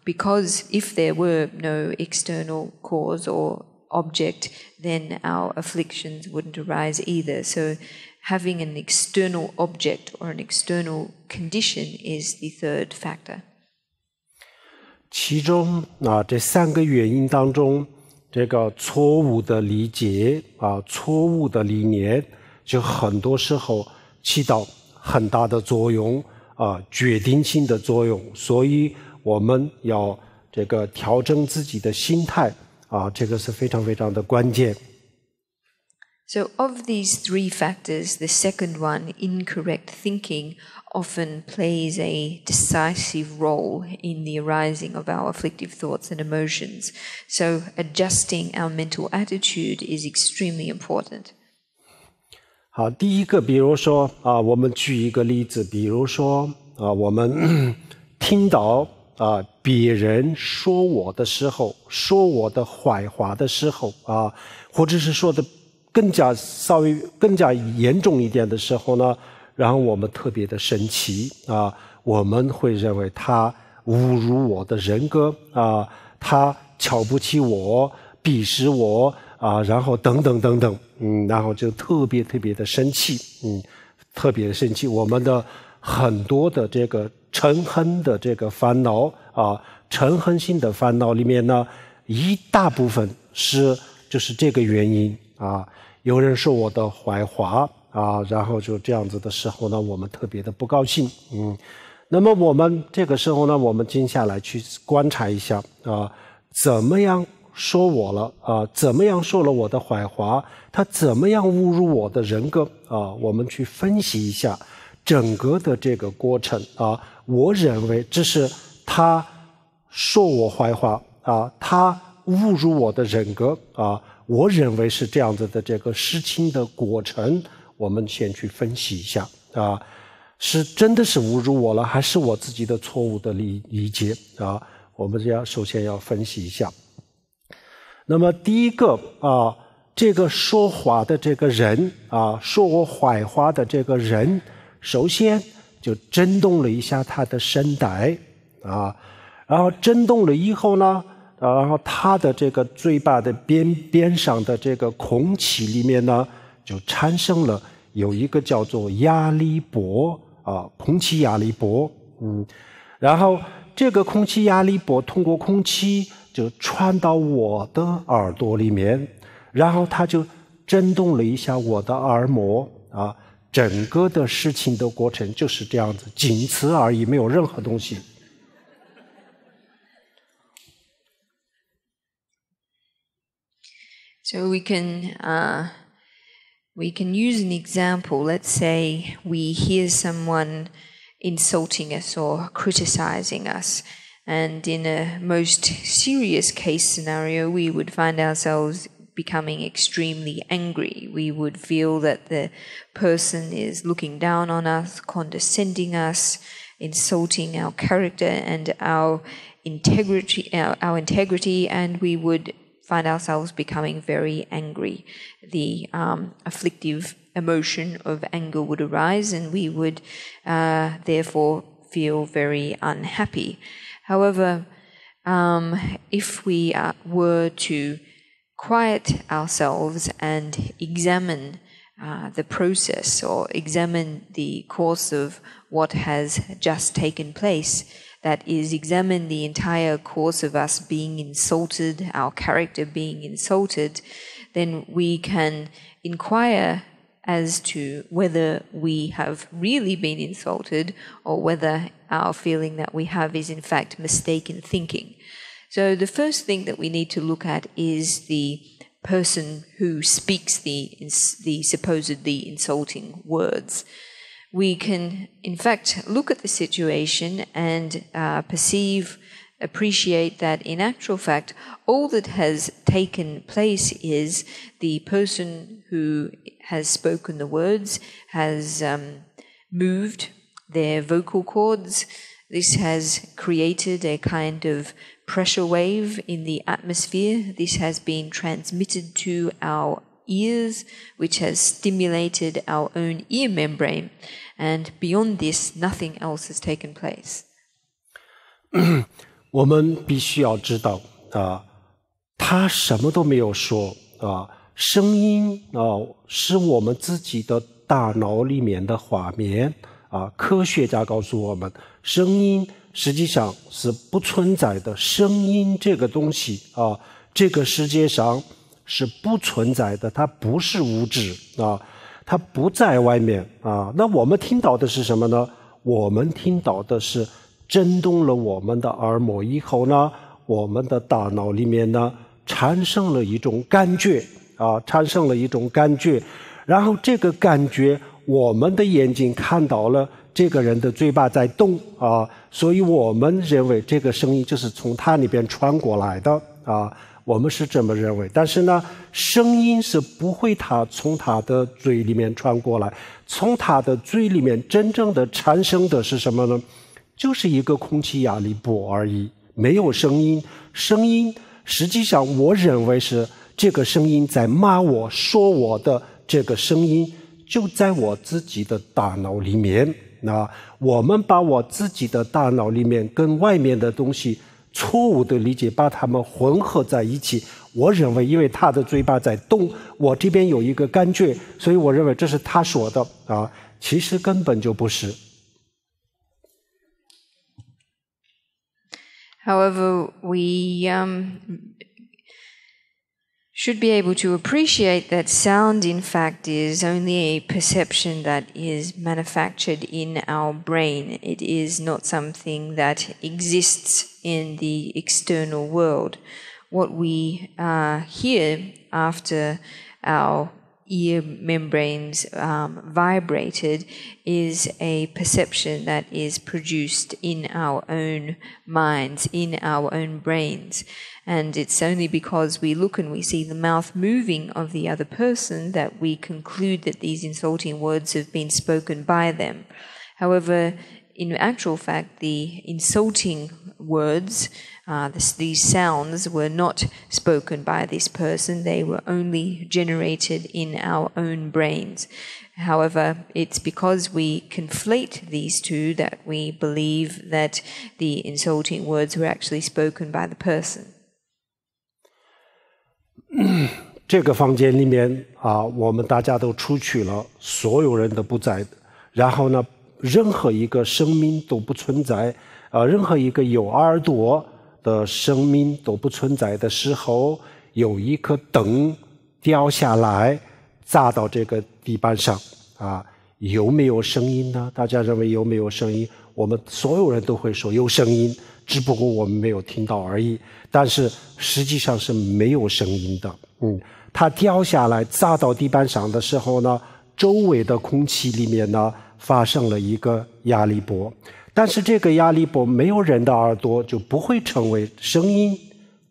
because if there were no external cause or object, then our afflictions wouldn't arise either. So having an external object or an external condition is the third factor. 其中这三个原因当中，这个错误的理解错误的理念，就很多时候起到很大的作用决定性的作用。所以我们要这个调整自己的心态这个是非常非常的关键。So of these three factors, the second one, incorrect thinking, often plays a decisive role in the arising of our afflictive thoughts and emotions. So adjusting our mental attitude is extremely important. 好，第一个，比如说我们举一个例子，比如说我们听到别人说我的时候，说我的坏话的时候或者是说的稍微更加严重一点的时候呢，然后我们特别的生气我们会认为他侮辱我的人格他瞧不起我，鄙视我然后等等等等然后就特别特别的生气特别生气。我们的很多的这个嗔恨的这个烦恼嗔恨性的烦恼里面呢，一大部分就是这个原因有人说我的坏话然后就这样子的时候呢，我们特别的不高兴那么我们这个时候呢，我们静下来去观察一下怎么样说我了怎么样说了我的坏话，他怎么样侮辱我的人格我们去分析一下整个的这个过程我认为这是他说我坏话他侮辱我的人格我认为是这样子的这个事情的过程，我们先去分析一下是真的是侮辱我了，还是我自己的错误的理解我们首先要分析一下。那么第一个这个说话的这个人说我坏话的这个人，首先就震动了一下他的声带然后震动了以后呢，然后他的这个嘴巴的边上的这个空气里面呢，就产生了有一个叫做压力波空气压力波然后这个空气压力波通过空气就传到我的耳朵里面，然后它就震动了一下我的耳膜啊，整个的事情的过程就是这样子，仅此而已，没有任何东西。So we can use an example. Let's say we hear someone insulting us or criticizing us, and in a most serious case scenario, we would find ourselves becoming extremely angry. We would feel that the person is looking down on us, condescending us, insulting our character and our integrity, and we would find ourselves becoming very angry. The afflictive emotion of anger would arise, and we would therefore feel very unhappy. However, if we were to quiet ourselves and examine the process or examine the course of what has just taken place, that is, examine the entire course of us being insulted, our character being insulted, then we can inquire as to whether we have really been insulted or whether our feeling that we have is in fact mistaken thinking. So the first thing that we need to look at is the person who speaks the supposedly insulting words. We can, in fact, look at the situation and appreciate that in actual fact, all that has taken place is the person who has spoken the words has moved their vocal cords. This has created a kind of pressure wave in the atmosphere. This has been transmitted to our ears, which has stimulated our own ear membrane. And beyond this, nothing else has taken place. 我们必须要知道他什么都没有说声音是我们自己的大脑里面的画面科学家告诉我们，声音实际上是不存在的，声音这个东西这个世界上是不存在的，它不是物质它不在外面那我们听到的是什么呢？我们听到的是震动了我们的耳膜以后呢，我们的大脑里面呢产生了一种感觉然后这个感觉我们的眼睛看到了这个人的嘴巴在动所以我们认为这个声音就是从他那边传过来的我们是这么认为。但是呢，声音是不会从他的嘴里面传过来，从他的嘴里面真正的产生的是什么呢？就是一个空气压力波而已，没有声音。声音实际上我认为是这个声音在骂我说我的这个声音就在我自己的大脑里面我们把我自己的大脑里面跟外面的东西错误的理解，把它们混合在一起。我认为因为他的嘴巴在动，我这边有一个感觉，所以我认为这是他说的其实根本就不是。However, we should be able to appreciate that sound, in fact, is only a perception that is manufactured in our brain. It is not something that exists in the external world. What we hear after our ear membranes vibrated is a perception that is produced in our own minds, in our own brains. And it's only because we look and we see the mouth moving of the other person that we conclude that these insulting words have been spoken by them. However, in actual fact, the insulting words, these sounds were not spoken by this person. They were only generated in our own brains. However, it's because we conflate these two that we believe that the insulting words were actually spoken by the person. 这个房间里面我们大家都出去了，所有人都不在，然后呢任何一个生命都不存在任何一个有耳朵的生命都不存在的时候，有一颗灯掉下来砸到这个地板上啊，有没有声音呢？大家认为有没有声音？我们所有人都会说有声音，只不过我们没有听到而已。但是实际上是没有声音的。它掉下来砸到地板上的时候呢，周围的空气里面呢发生了一个压力波，但是这个压力波没有人的耳朵就不会成为声音，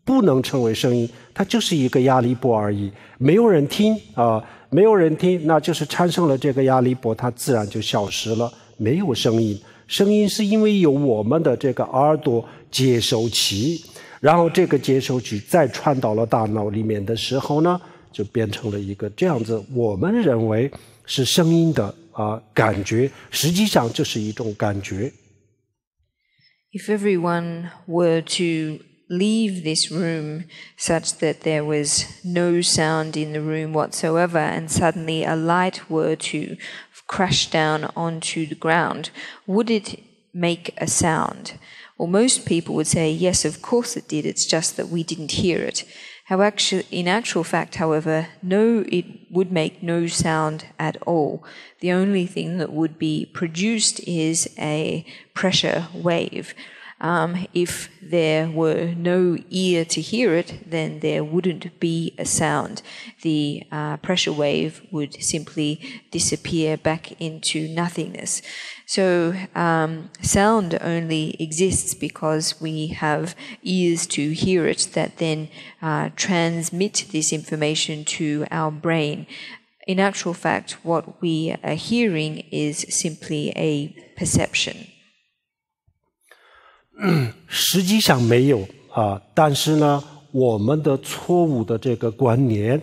不能成为声音，它就是一个压力波而已，没有人听啊，没有人听，那就是产生了这个压力波，它自然就消失了，没有声音。声音是因为有我们的这个耳朵接收器，然后这个接收器再传到了大脑里面的时候呢，就变成了一个这样子我们认为是声音的感觉，实际上就是一种感觉。If everyone were to leave this room such that there was no sound in the room whatsoever, and suddenly a light were to crash down onto the ground, would it make a sound? Well, most people would say, yes, of course it did, it's just that we didn't hear it. In actual fact, however, no, it would make no sound at all. The only thing that would be produced is a pressure wave. If there were no ear to hear it, then there wouldn't be a sound. The pressure wave would simply disappear back into nothingness. So sound only exists because we have ears to hear it that then transmit this information to our brain. In actual fact, what we are hearing is simply a perception. 实际上没有但是呢，我们的错误的这个观念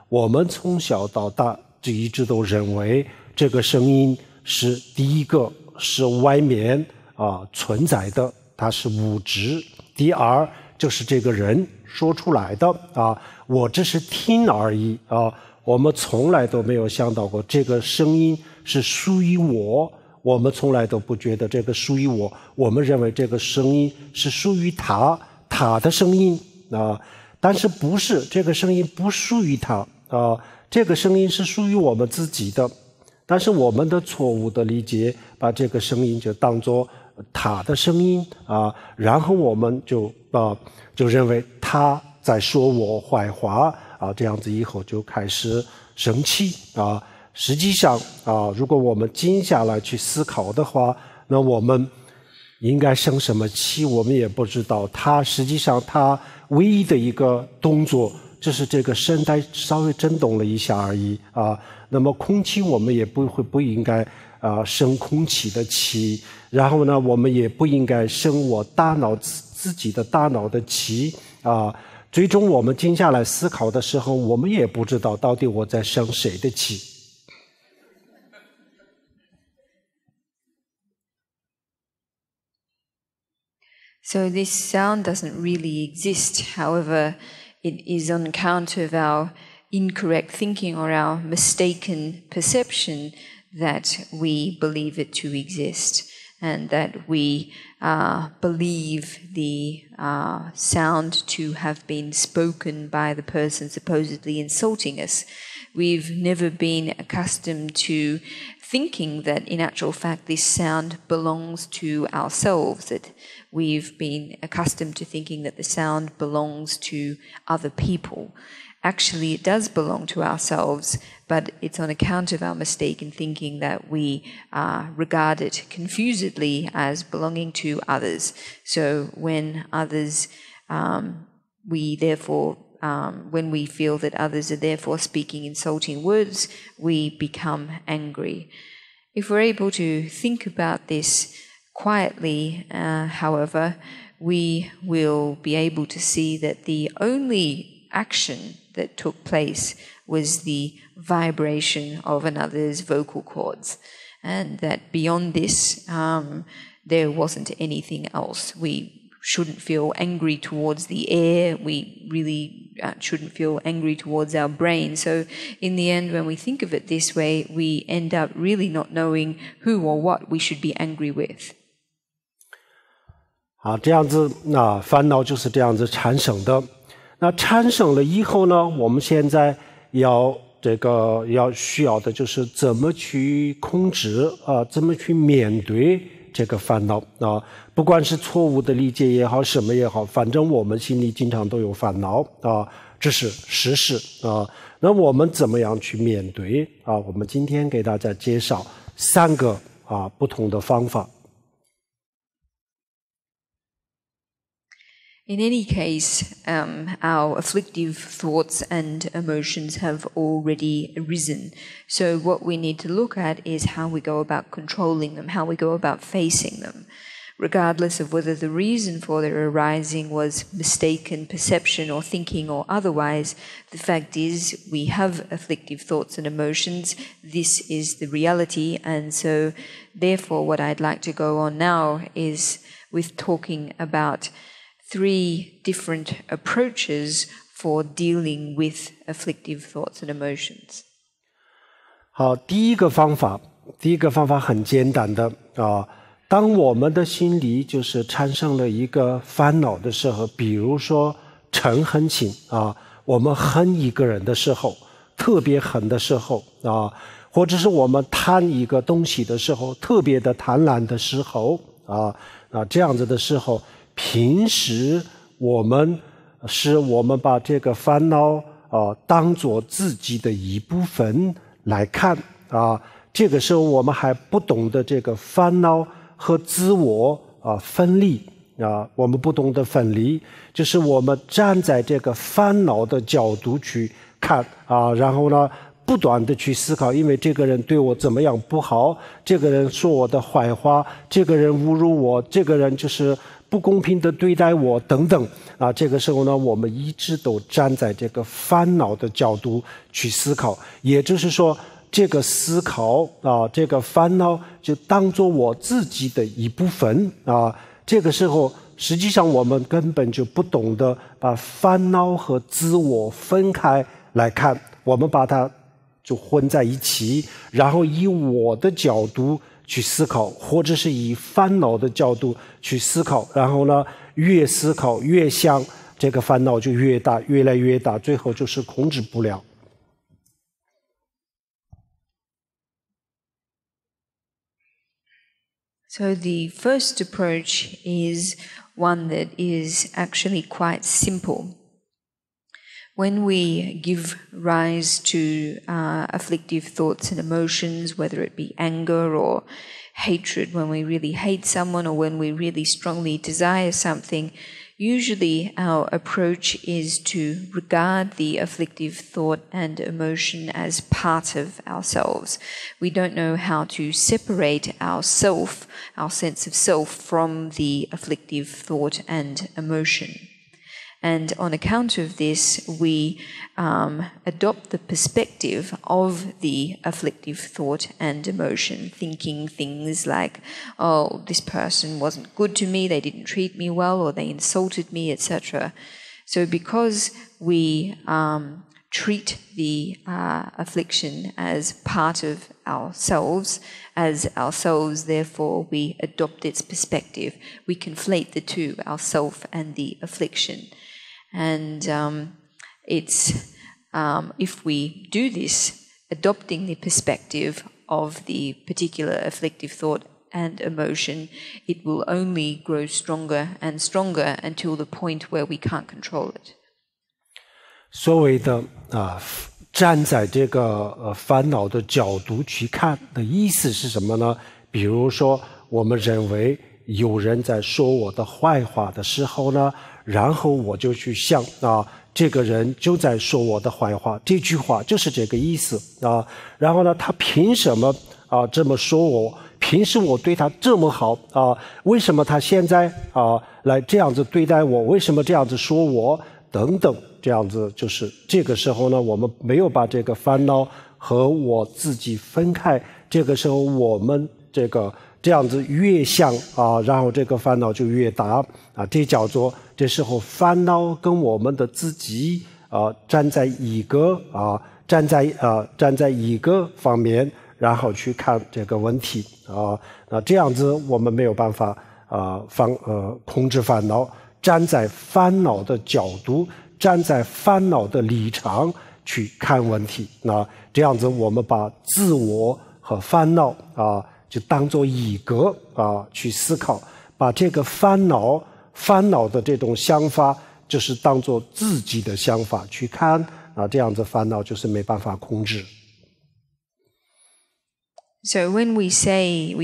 我们从小到大就一直都认为这个声音是第一个是外面存在的，它是物质；第二就是这个人说出来的我只是听而已我们从来都没有想到过这个声音是属于我。我们从来都不觉得这个属于我，我们认为这个声音是属于他的声音但是不是，这个声音不属于他这个声音是属于我们自己的。但是我们的错误的理解，把这个声音就当作他的声音然后我们就认为他在说我坏话这样子以后就开始生气实际上如果我们静下来去思考的话，那我们应该生什么气我们也不知道。实际上他唯一的一个动作就是这个声带稍微震动了一下而已那么空气我们也不应该生空气的气，然后呢我们也不应该生我大脑自己的大脑的气最终我们静下来思考的时候，我们也不知道到底我在生谁的气。So this sound doesn't really exist. However, it is on account of our incorrect thinking or our mistaken perception that we believe it to exist, and that we believe the sound to have been spoken by the person supposedly insulting us. We've never been accustomed to thinking that in actual fact this sound belongs to ourselves, that we've been accustomed to thinking that the sound belongs to other people. Actually, it does belong to ourselves, but it's on account of our mistaken thinking that we regard it confusedly as belonging to others. So when others, when we feel that others are therefore speaking insulting words, we become angry. If we're able to think about this quietly, however, we will be able to see that the only action that took place was the vibration of another's vocal cords, and that beyond this, there wasn't anything else. We shouldn't feel angry towards the air. We really shouldn't feel angry towards our brain. So in the end, when we think of it this way, we end up really not knowing who or what we should be angry with. 这样子烦恼就是这样子产生的。那产生了以后呢，我们现在要这个需要的就是怎么去控制怎么去面对这个烦恼不管是错误的理解也好，什么也好，反正我们心里经常都有烦恼这是事实那我们怎么样去面对我们今天给大家介绍3个不同的方法。In any case, our afflictive thoughts and emotions have already arisen. So what we need to look at is how we go about controlling them, how we go about facing them. Regardless of whether the reason for their arising was mistaken perception or thinking or otherwise, the fact is we have afflictive thoughts and emotions. This is the reality, and so therefore what I'd like to go on now is with talking about 3 different approaches for dealing with afflictive thoughts and emotions. 好，第一个方法很简单的当我们的心里就是产生了一个烦恼的时候，比如说嗔恨心我们恨一个人的时候，特别恨的时候或者是我们贪一个东西的时候，特别的贪婪的时候这样子的时候，平时我们把这个烦恼当作自己的一部分来看这个时候我们还不懂得这个烦恼和自我分离我们不懂得分离，就是我们站在这个烦恼的角度去看然后呢不断的去思考，因为这个人对我怎么样不好，这个人说我的坏话，这个人侮辱我，这个人就是不公平的对待我等等这个时候呢我们一直都站在这个烦恼的角度去思考，也就是说这个思考这个烦恼就当作我自己的一部分这个时候实际上我们根本就不懂得把烦恼和自我分开来看，我们把它就混在一起，然后以我的角度去思考，或者是以烦恼的角度去思考，然后呢越思考越想，这个烦恼就越大，越来越大，最后就是控制不了。So the first approach is one that is actually quite simple. When we give rise to afflictive thoughts and emotions, whether it be anger or hatred, when we really hate someone or when we really strongly desire something, usually our approach is to regard the afflictive thought and emotion as part of ourselves. We don't know how to separate our self, our sense of self, from the afflictive thought and emotion. And on account of this, we adopt the perspective of the afflictive thought and emotion, thinking things like, oh, this person wasn't good to me, they didn't treat me well, or they insulted me, etc. So because we treat the affliction as part of ourselves, therefore we adopt its perspective. We conflate the two, ourself and the affliction. And if we do this, adopting the perspective of the particular afflictive thought and emotion, it will only grow stronger and stronger until the point where we can't control it. 所谓的站在这个烦恼的角度去看的意思是什么呢？比如说，我们认为有人在说我的坏话的时候呢，然后我就去想这个人就在说我的坏话，这句话就是这个意思然后呢，他凭什么这么说我？平时我对他这么好为什么他现在来这样子对待我？为什么这样子说我？等等，这样子就是这个时候呢，我们没有把这个烦恼和我自己分开。这个时候我们这样子越想然后这个烦恼就越大这叫做这时候烦恼跟我们的自己站在一个方面，然后去看这个问题那这样子我们没有办法控制烦恼。站在烦恼的角度，站在烦恼的立场去看问题。那这样子，我们把自我和烦恼就当作一个去思考，把这个烦恼的这种想法，就是当作自己的想法去看这样子烦恼就是没办法控制。So when we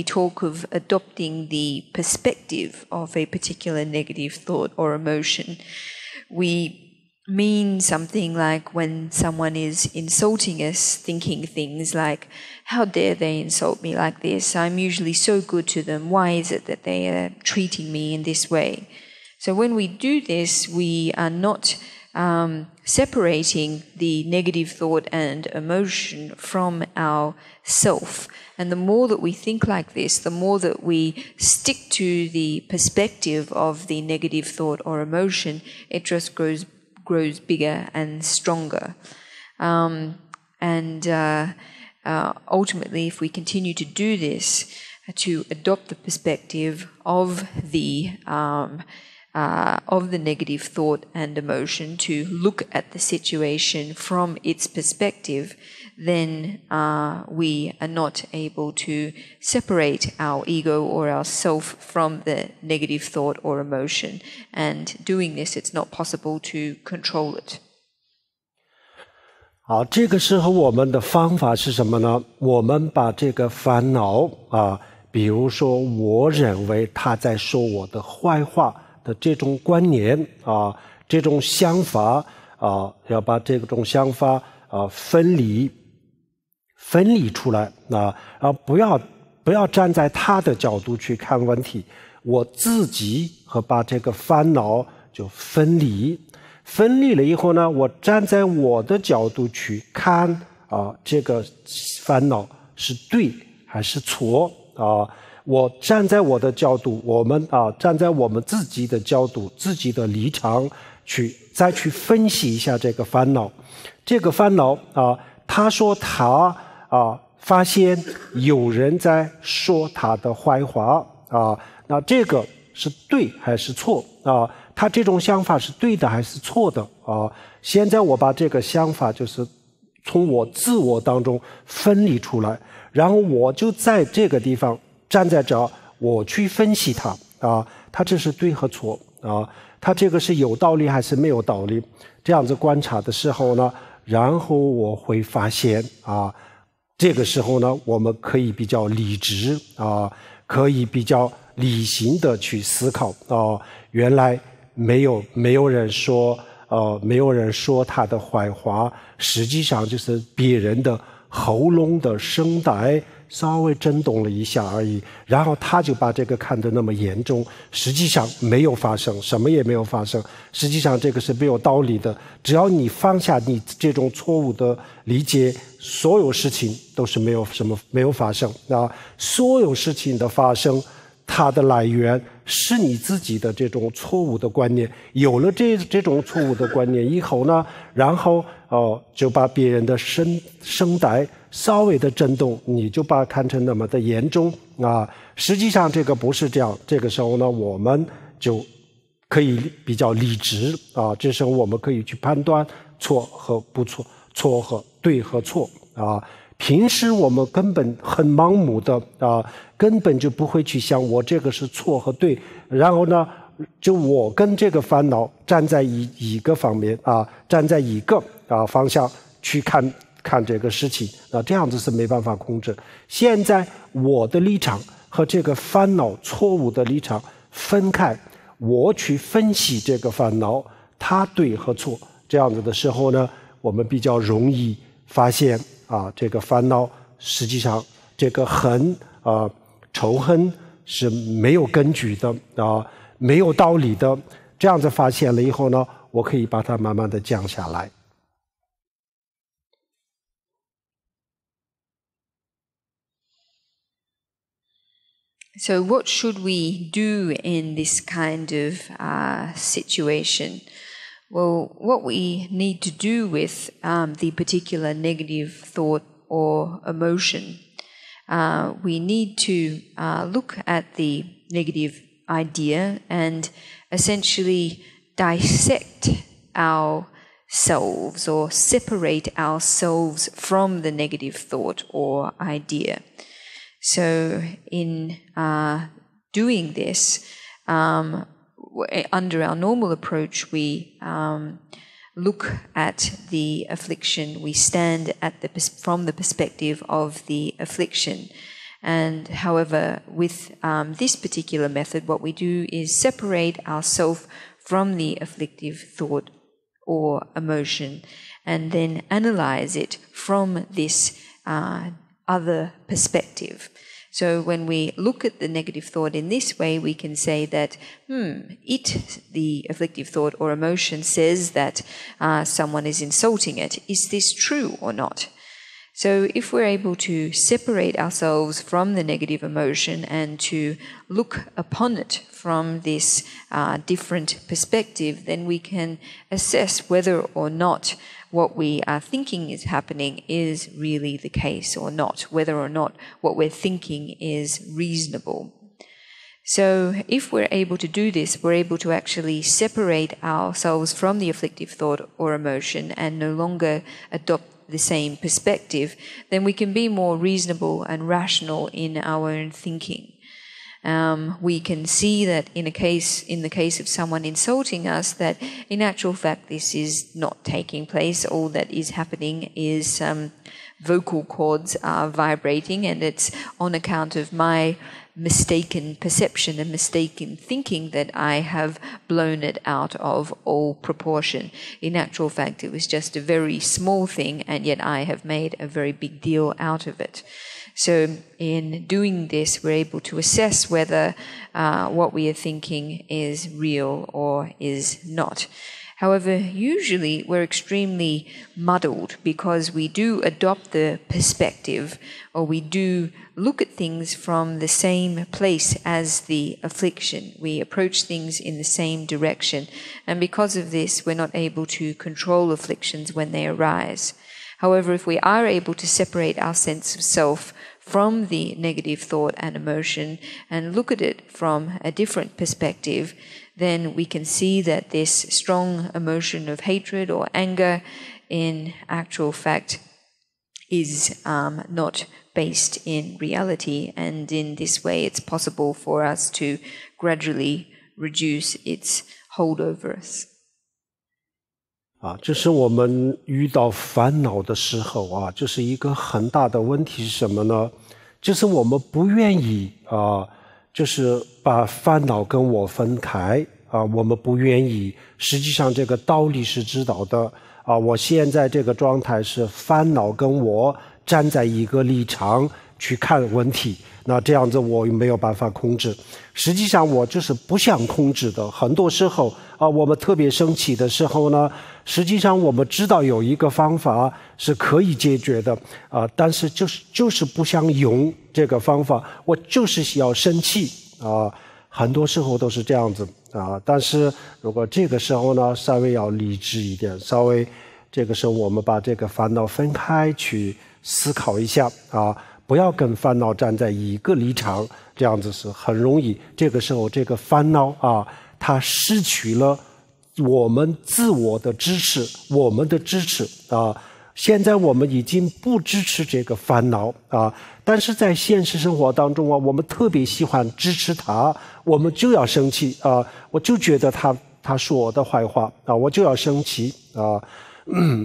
talk of adopting the perspective of a particular negative thought or emotion, we mean something like when someone is insulting us, thinking things like, how dare they insult me like this? I'm usually so good to them. Why is it that they are treating me in this way? So when we do this, we are not separating the negative thought and emotion from our self. And the more that we think like this, the more that we stick to the perspective of the negative thought or emotion, it just grows bigger and stronger. Ultimately, if we continue to do this, to adopt the perspective of the negative thought and emotion, to look at the situation from its perspective, then we are not able to separate our ego or our self from the negative thought or emotion. And doing this, it's not possible to control it. 好，这个时候我们的方法是什么呢？我们把这个烦恼比如说我认为他在说我的坏话的这种观念这种想法要把这种想法分离出来不要站在他的角度去看问题，我自己和把这个烦恼就分离了以后呢，我站在我的角度去看这个烦恼是对还是错我站在我的角度，我们站在我们自己的角度、自己的立场再去分析一下这个烦恼。这个烦恼他说他发现有人在说他的坏话那这个是对还是错他这种想法是对的还是错的现在我把这个想法就是从我自我当中分离出来，然后我就在这个地方站在这我去分析它它这是对和错它这个是有道理还是没有道理，这样子观察的时候呢，然后我会发现这个时候呢，我们可以比较理智可以比较理性的去思考原来没有人说他的坏话，实际上就是别人的喉咙的声带稍微震动了一下而已，然后他就把这个看得那么严重，实际上没有发生，什么也没有发生，实际上这个是没有道理的，只要你放下你这种错误的理解，所有事情都是没有发生所有事情的发生它的来源是你自己的这种错误的观念，有了这种错误的观念以后呢，然后就把别人的声带稍微的震动，你就把它看成那么的严重实际上这个不是这样，这个时候呢，我们就可以比较理智这时候我们可以去判断错和不错，错和对和错平时我们根本很盲目的根本就不会去想我这个是错和对，然后呢就我跟这个烦恼站在一个方面站在一个方向去看这个事情这样子是没办法控制。现在我的立场和这个烦恼错误的立场分开，我去分析这个烦恼它对和错，这样子的时候呢，我们比较容易发现这个烦恼实际上这个仇恨是没有根据的没有道理的，这样子发现了以后呢，我可以把它慢慢的降下来。So what should we do in this kind of situation? Well, what we need to do with the particular negative thought or emotion, we need to look at the negative idea and essentially dissect our selves or separate ourselves from the negative thought or idea. So in doing this, under our normal approach, we look at the affliction, we stand at from the perspective of the affliction. And however, with this particular method, what we do is separate ourselves from the afflictive thought or emotion and then analyze it from this other perspective. So when we look at the negative thought in this way, we can say that, the afflictive thought or emotion says that someone is insulting it. Is this true or not? So if we're able to separate ourselves from the negative emotion and to look upon it from this different perspective, then we can assess whether or not what we are thinking is happening is really the case or not, whether or not what we're thinking is reasonable. So if we're able to do this, we're able to actually separate ourselves from the afflictive thought or emotion and no longer adopt the same perspective, then we can be more reasonable and rational in our own thinking. We can see that in the case of someone insulting us, that in actual fact this is not taking place. All that is happening is vocal cords are vibrating, and it's on account of my mistaken perception and mistaken thinking that I have blown it out of all proportion. In actual fact, it was just a very small thing, and yet I have made a very big deal out of it. So in doing this, we're able to assess whether what we are thinking is real or is not. However, usually we're extremely muddled because we do adopt the perspective, or we do look at things from the same place as the affliction. We approach things in the same direction, and because of this, we're not able to control afflictions when they arise. However, if we are able to separate our sense of self from the negative thought and emotion and look at it from a different perspective, then we can see that this strong emotion of hatred or anger in actual fact is not based in reality, and in this way it's possible for us to gradually reduce its hold over us. 就是我们遇到烦恼的时候就是一个很大的问题是什么呢？就是我们不愿意就是把烦恼跟我分开我们不愿意。实际上这个道理是知道的我现在这个状态是烦恼跟我站在一个立场去看问题，那这样子我没有办法控制。实际上我就是不想控制的。很多时候我们特别生气的时候呢，实际上我们知道有一个方法是可以解决的但是就是不想用这个方法，我就是要生气很多时候都是这样子但是如果这个时候呢稍微要理智一点，稍微这个时候我们把这个烦恼分开去思考一下不要跟烦恼站在一个立场，这样子是很容易。这个时候这个烦恼它失去了我们自我的支持，我们的支持现在我们已经不支持这个烦恼但是在现实生活当中我们特别喜欢支持它，我们就要生气我就觉得他说我的坏话我就要生气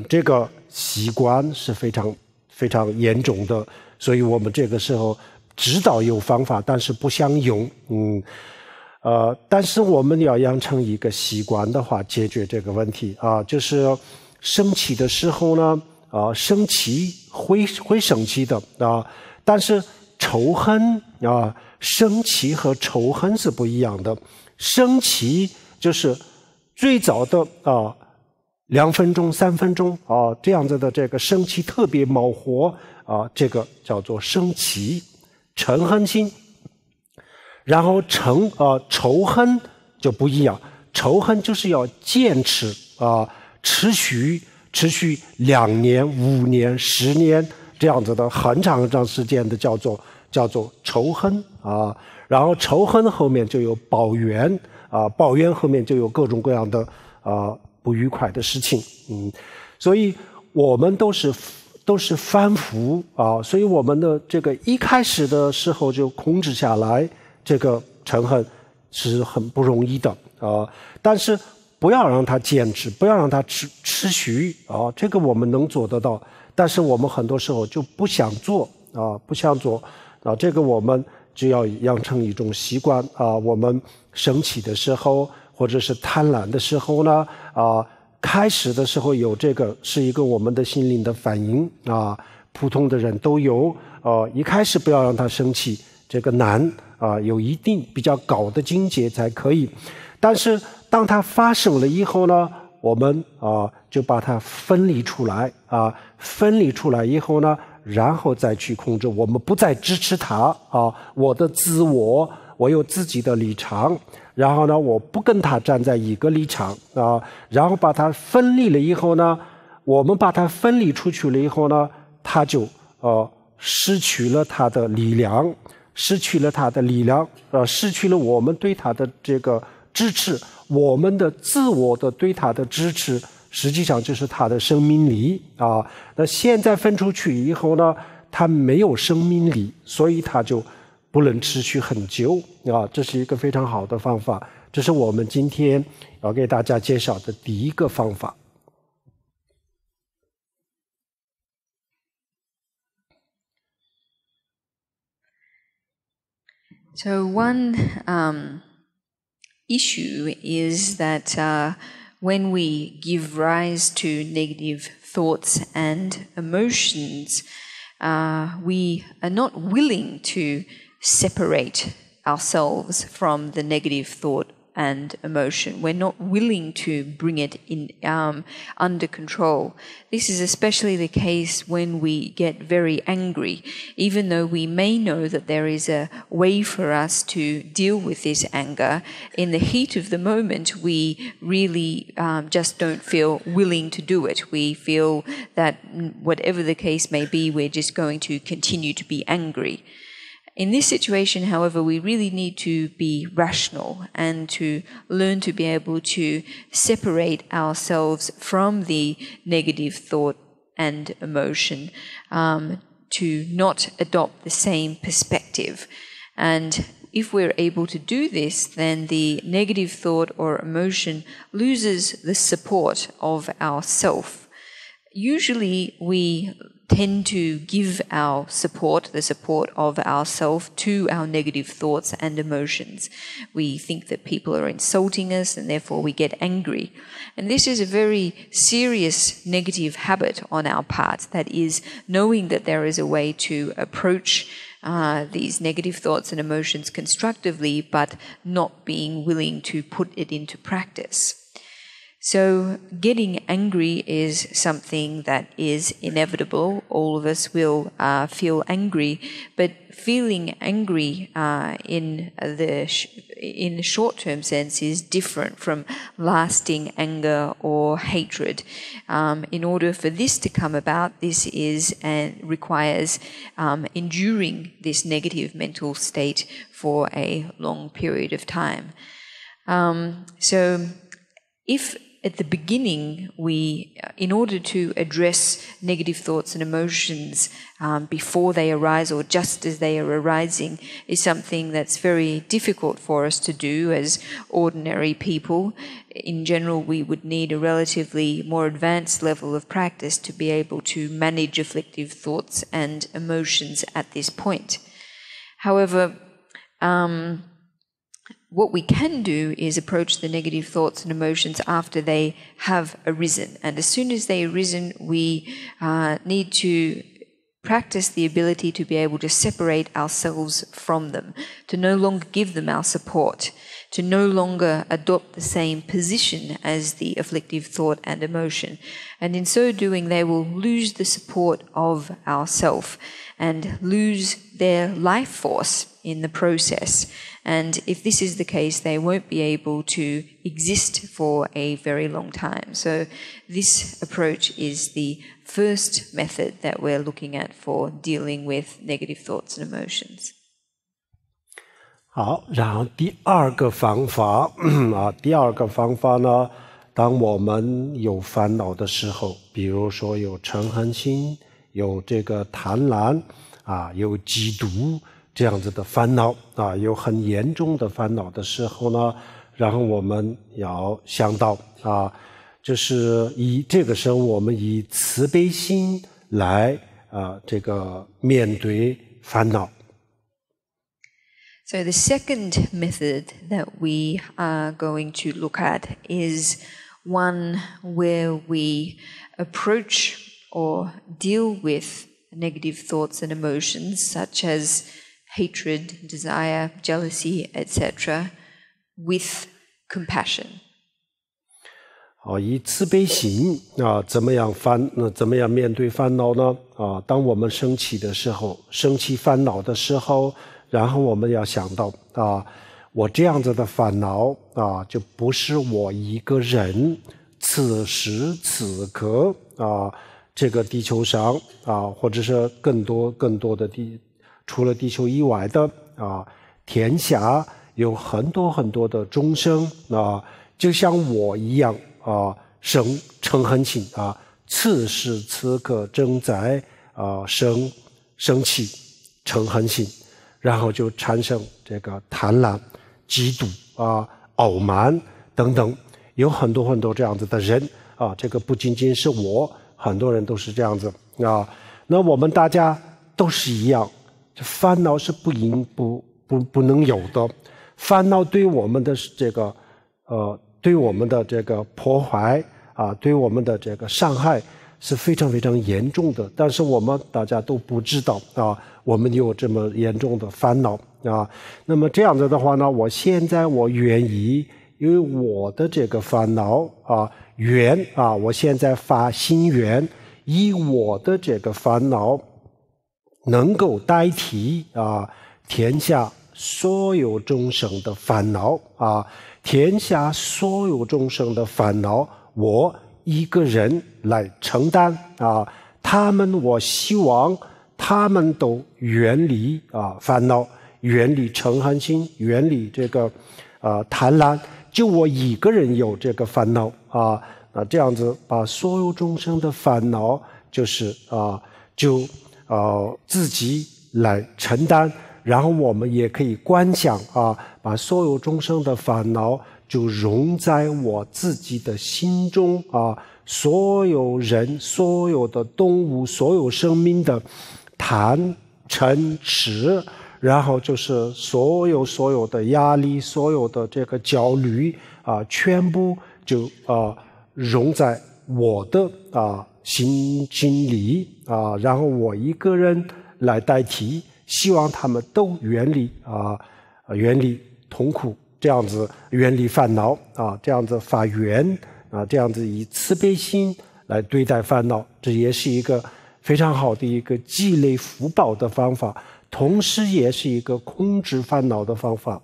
这个习惯是非常非常严重的，所以我们这个时候知道有方法，但是不想用但是我们要养成一个习惯的话，解决这个问题就是生气的时候呢生气会生气的但是仇恨生气和仇恨是不一样的。生气就是最早的2分钟3分钟这样子的这个生气特别冒火这个叫做生气嗔恨心。然后仇恨就不一样，仇恨就是要坚持持续2年5年10年这样子的很长很长时间的叫做仇恨然后仇恨后面就有抱怨抱怨后面就有各种各样的不愉快的事情。所以我们都是反复啊，所以我们的这个一开始的时候就控制下来这个嗔恨是很不容易的啊。但是不要让它坚持，不要让它持续啊，这个我们能做得到。但是我们很多时候就不想做啊，不想做啊，这个我们只要养成一种习惯啊，我们生气的时候或者是贪婪的时候呢啊。开始的时候有这个是一个我们的心灵的反应啊，普通的人都有。一开始不要让他生气，这个难啊，有一定比较高的境界才可以。但是当它发生了以后呢，我们就把它分离出来啊，分离出来以后呢，然后再去控制。我们不再支持它啊，我的自我，我有自己的立场。然后呢，我不跟他站在一个立场啊，然后把它分离了以后呢，我们把它分离出去了以后呢，他就失去了他的力量，失去了他的力量，失去了我们对他的这个支持，我们的自我的对他的支持，实际上就是他的生命力啊。那现在分出去以后呢，他没有生命力，所以他就不能持续很久啊，这是一个非常好的方法，这是我们今天要给大家介绍的第一个方法。So one issue is that when we give rise to negative thoughts and emotions, we are not willing to separate ourselves from the negative thought and emotion. We're not willing to bring it in under control. This is especially the case when we get very angry, even though we may know that there is a way for us to deal with this anger. In the heat of the moment, we really just don't feel willing to do it. We feel that whatever the case may be, we're just going to continue to be angry. In this situation, however, we really need to be rational and to learn to be able to separate ourselves from the negative thought and emotion, to not adopt the same perspective. And if we're able to do this, then the negative thought or emotion loses the support of our self. Usually we tend to give our support, the support of ourself, to our negative thoughts and emotions. We think that people are insulting us and therefore we get angry. And this is a very serious negative habit on our part, that is, knowing that there is a way to approach these negative thoughts and emotions constructively, but not being willing to put it into practice. So getting angry is something that is inevitable. All of us will feel angry, but feeling angry in the short-term sense is different from lasting anger or hatred. In order for this to come about, this is and requires enduring this negative mental state for a long period of time. So if at the beginning, in order to address negative thoughts and emotions before they arise or just as they are arising, is something that's very difficult for us to do as ordinary people. In general, we would need a relatively more advanced level of practice to be able to manage afflictive thoughts and emotions at this point. However, what we can do is approach the negative thoughts and emotions after they have arisen. And as soon as they arisen, we need to practice the ability to be able to separate ourselves from them, to no longer give them our support, to no longer adopt the same position as the afflictive thought and emotion. And in so doing, they will lose the support of ourself and lose their life force in the process. And if this is the case, they won't be able to exist for a very long time. So this approach is the first method that we're looking at for dealing with negative thoughts and emotions. 好，然后第二个方法呢，当我们有烦恼的时候，比如说有嗔恨心，有这个贪婪有嫉妒这样子的烦恼有很严重的烦恼的时候呢，然后我们要想到就是这个时候我们以慈悲心来这个面对烦恼。So the second method that we are going to look at is one where we approach or deal with negative thoughts and emotions such as hatred, desire, jealousy, etc. with compassion. 以慈悲心怎么样面对烦恼呢？当我们生气的时候，生气烦恼的时候，然后我们要想到我这样子的烦恼就不是我一个人，此时此刻这个地球上或者是更多的除了地球以外的天下有很多的众生就像我一样生嗔恨心此时此刻正在生气嗔恨心，然后就产生这个贪婪、嫉妒傲慢等等，有很多这样子的人这个不仅仅是我，很多人都是这样子那我们大家都是一样，这烦恼是不能有的，烦恼对我们的这个破坏对我们的这个伤害是非常非常严重的，但是我们大家都不知道我们有这么严重的烦恼那么这样子的话呢，现在我愿意因为我的这个烦恼我现在发心愿，以我的这个烦恼能够代替天下所有众生的烦恼天下所有众生的烦恼我一个人来承担我希望他们都远离烦恼，远离嗔恨心，远离这个贪婪，就我一个人有这个烦恼那这样子把所有众生的烦恼就是自己来承担，然后我们也可以观想把所有众生的烦恼就融在我自己的心中所有人、所有的动物、所有生命的贪嗔痴，然后就是所有的压力，所有的这个焦虑全部就融在我的心里然后我一个人来代替，希望他们都远离痛苦，这样子远离烦恼这样子发愿这样子以慈悲心来对待烦恼，这也是一个非常好的一个积累福报的方法，同时也是一个控制烦恼的方法。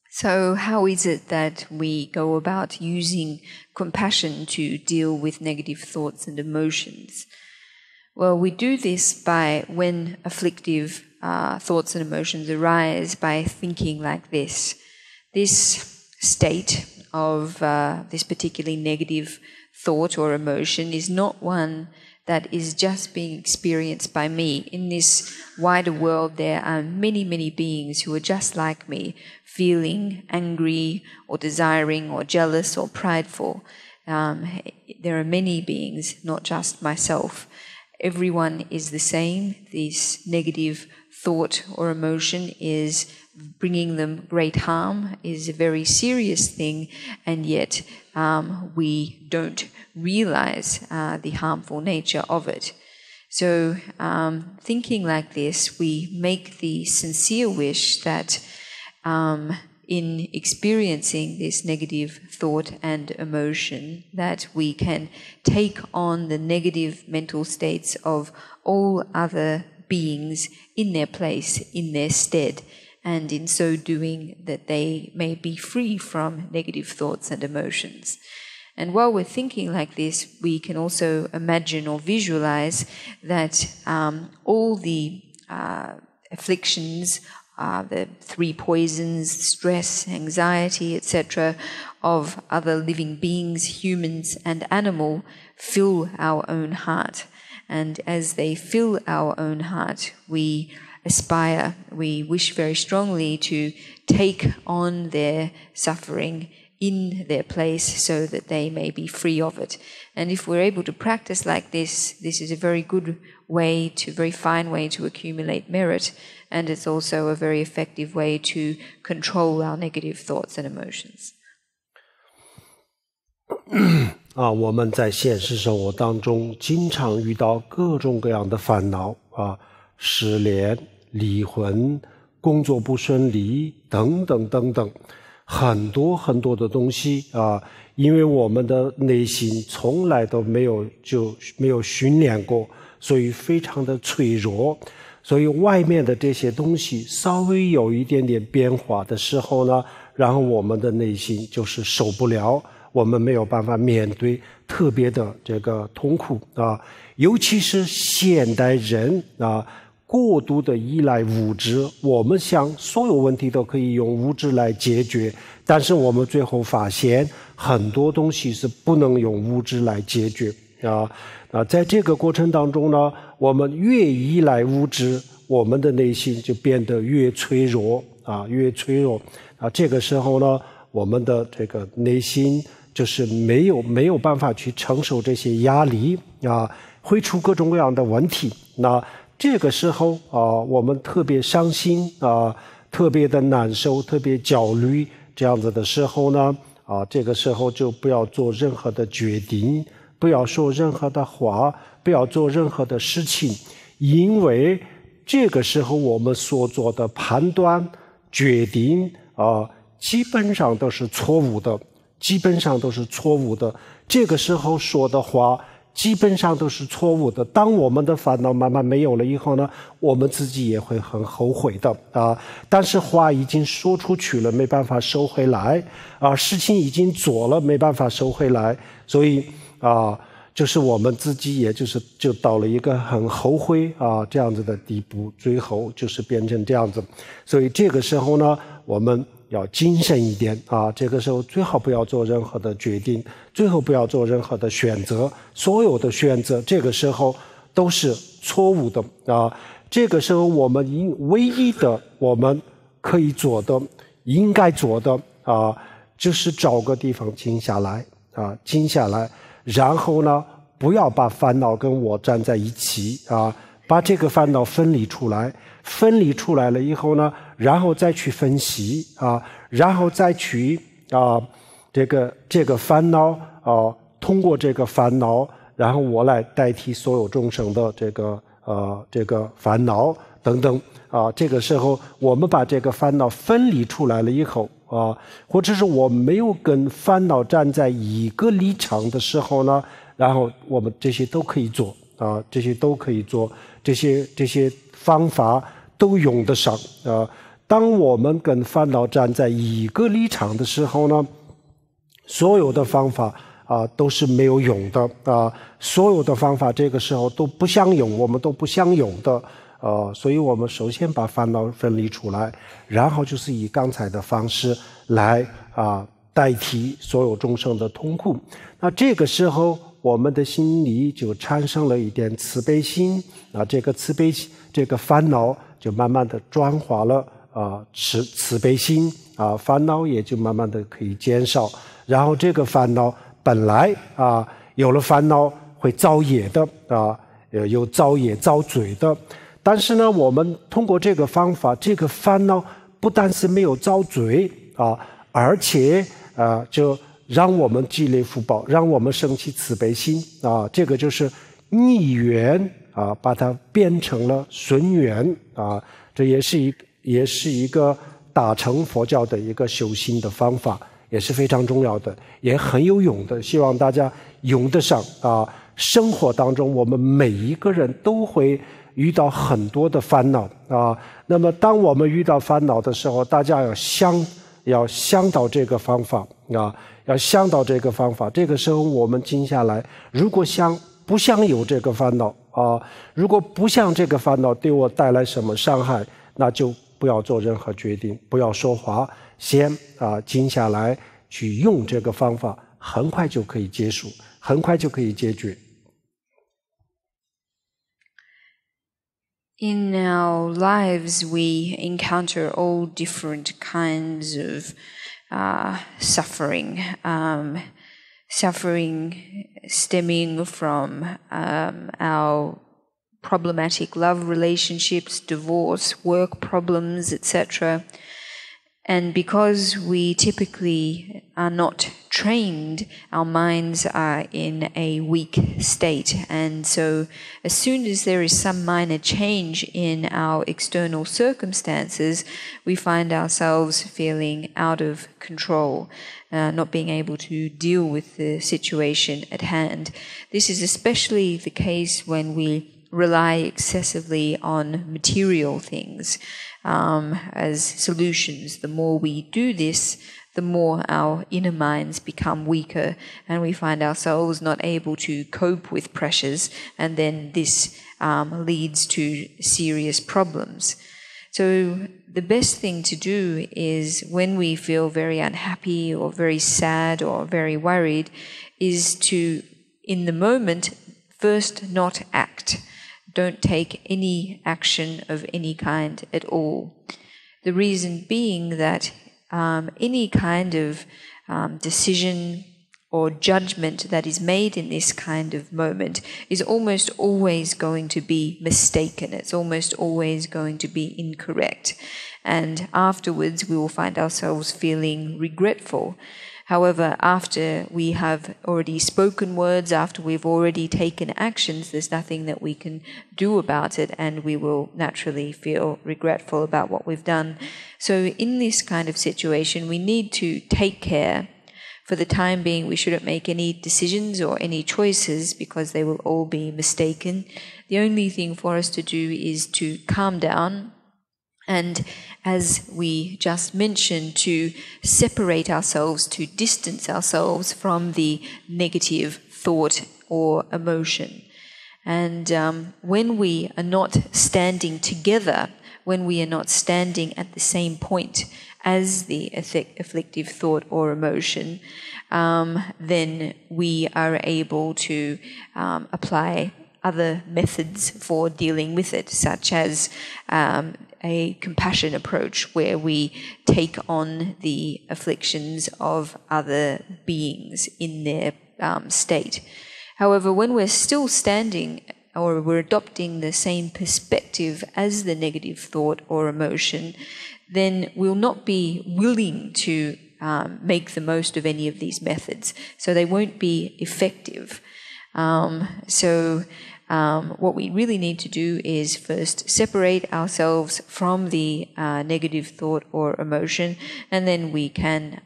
So how is it that we go about using compassion to deal with negative thoughts and emotions? Well, we do this by when afflictive thoughts and emotions arise by thinking like this. This state of this particularly negative thought or emotion is not one that is just being experienced by me. In this wider world, there are many beings who are just like me, feeling angry or desiring or jealous or prideful. There are many beings, not just myself. Everyone is the same. This negative thought or emotion is bringing them great harm, is a very serious thing, and yet we don't realize the harmful nature of it. So thinking like this, we make the sincere wish that in experiencing this negative thought and emotion, that we can take on the negative mental states of all other beings in their place, in their stead, and in so doing that they may be free from negative thoughts and emotions. And while we're thinking like this, we can also imagine or visualize that all the afflictions the 3 poisons, stress, anxiety, etc., of other living beings, humans and animal, fill our own heart. And as they fill our own heart, we aspire, we wish very strongly to take on their suffering in their place so that they may be free of it. And if we're able to practice like this, this is a very good way to, very fine way to accumulate merit, and it's also a very effective way to control our negative thoughts and emotions. 我们在现实生活当中经常遇到各种各样的烦恼失恋、离婚、工作不顺利等等等等，很多很多的东西因为我们的内心从来都没有训练过，所以非常的脆弱。所以外面的这些东西稍微有一点点变化的时候呢，然后我们的内心就是受不了，我们没有办法面对，特别的这个痛苦尤其是现代人过度的依赖物质，我们想所有问题都可以用物质来解决，但是我们最后发现很多东西是不能用物质来解决在这个过程当中呢，我们越依赖物质，我们的内心就变得越脆弱越脆弱这个时候呢，我们的这个内心就是没有办法去承受这些压力会出各种各样的问题。那这个时候我们特别伤心特别的难受，特别焦虑，这样子的时候呢这个时候就不要做任何的决定，不要说任何的话，不要做任何的事情，因为这个时候我们所做的判断决定基本上都是错误的，这个时候说的话基本上都是错误的。当我们的烦恼慢慢没有了以后呢，我们自己也会很后悔的但是话已经说出去了，没办法收回来事情已经做了，没办法收回来，所以就是我们自己也就到了一个很后悔这样子的地步，最后就是变成这样子。所以这个时候呢，我们要谨慎一点这个时候最好不要做任何的决定，最后不要做任何的选择，所有的选择这个时候都是错误的这个时候我们唯一的我们可以做的应该做的就是找个地方静下来然后呢不要把烦恼跟我站在一起把这个烦恼分离出来了以后呢，然后再去分析然后再去这个烦恼通过这个烦恼，然后我来代替所有众生的这个烦恼等等这个时候我们把这个烦恼分离出来了以后或者是我没有跟烦恼站在一个立场的时候呢，然后我们这些都可以做这些都可以做，这些方法都用得上当我们跟烦恼站在一个立场的时候呢，所有的方法都是没有用的所有的方法这个时候都不相用，我们都不相用的所以我们首先把烦恼分离出来，然后就是以刚才的方式来代替所有众生的痛苦。那这个时候我们的心里就产生了一点慈悲心这个慈悲心，这个烦恼就慢慢的转化了慈悲心烦恼也就慢慢的可以减少。然后这个烦恼本来有了烦恼会造业的有造业造罪的，但是呢我们通过这个方法，这个烦恼不但是没有造罪而且就让我们积累福报，让我们升起慈悲心这个就是逆缘把它变成了顺缘这也是一个大乘佛教的一个修行的方法，也是非常重要的，也很有用的，希望大家用得上生活当中我们每一个人都会遇到很多的烦恼那么当我们遇到烦恼的时候，大家要想到这个方法要想到这个方法，这个时候我们静下来，如果不想有这个烦恼如果不想这个烦恼对我带来什么伤害，那就不要做任何决定，不要说话，先静下来去用这个方法，很快就可以结束，很快就可以解决。In our lives, we encounter all different kinds of suffering. Suffering stemming from our problematic love relationships, divorce, work problems, etc. And because we typically are not trained, our minds are in a weak state. And so as soon as there is some minor change in our external circumstances, we find ourselves feeling out of control, not being able to deal with the situation at hand. This is especially the case when we rely excessively on material things as solutions. The more we do this, the more our inner minds become weaker, and we find ourselves not able to cope with pressures, and then this leads to serious problems. So the best thing to do is, when we feel very unhappy or very sad or very worried, is to, in the moment, first not act. Don't take any action of any kind at all. The reason being that any kind of decision or judgment that is made in this kind of moment is almost always going to be mistaken. It's almost always going to be incorrect. And afterwards we will find ourselves feeling regretful. However, after we have already spoken words, after we've already taken actions, there's nothing that we can do about it, and we will naturally feel regretful about what we've done. So in this kind of situation, we need to take care. For the time being, we shouldn't make any decisions or any choices, because they will all be mistaken. The only thing for us to do is to calm down, and, as we just mentioned, to separate ourselves, to distance ourselves from the negative thought or emotion. And when we are not standing together, when we are not standing at the same point as the afflictive thought or emotion, then we are able to apply other methods for dealing with it, such as a compassion approach, where we take on the afflictions of other beings in their state. However, when we're still standing, or we're adopting the same perspective as the negative thought or emotion, then we'll not be willing to make the most of any of these methods. So they won't be effective. What we really need to do is first separate ourselves from the negative thought or emotion, and then we can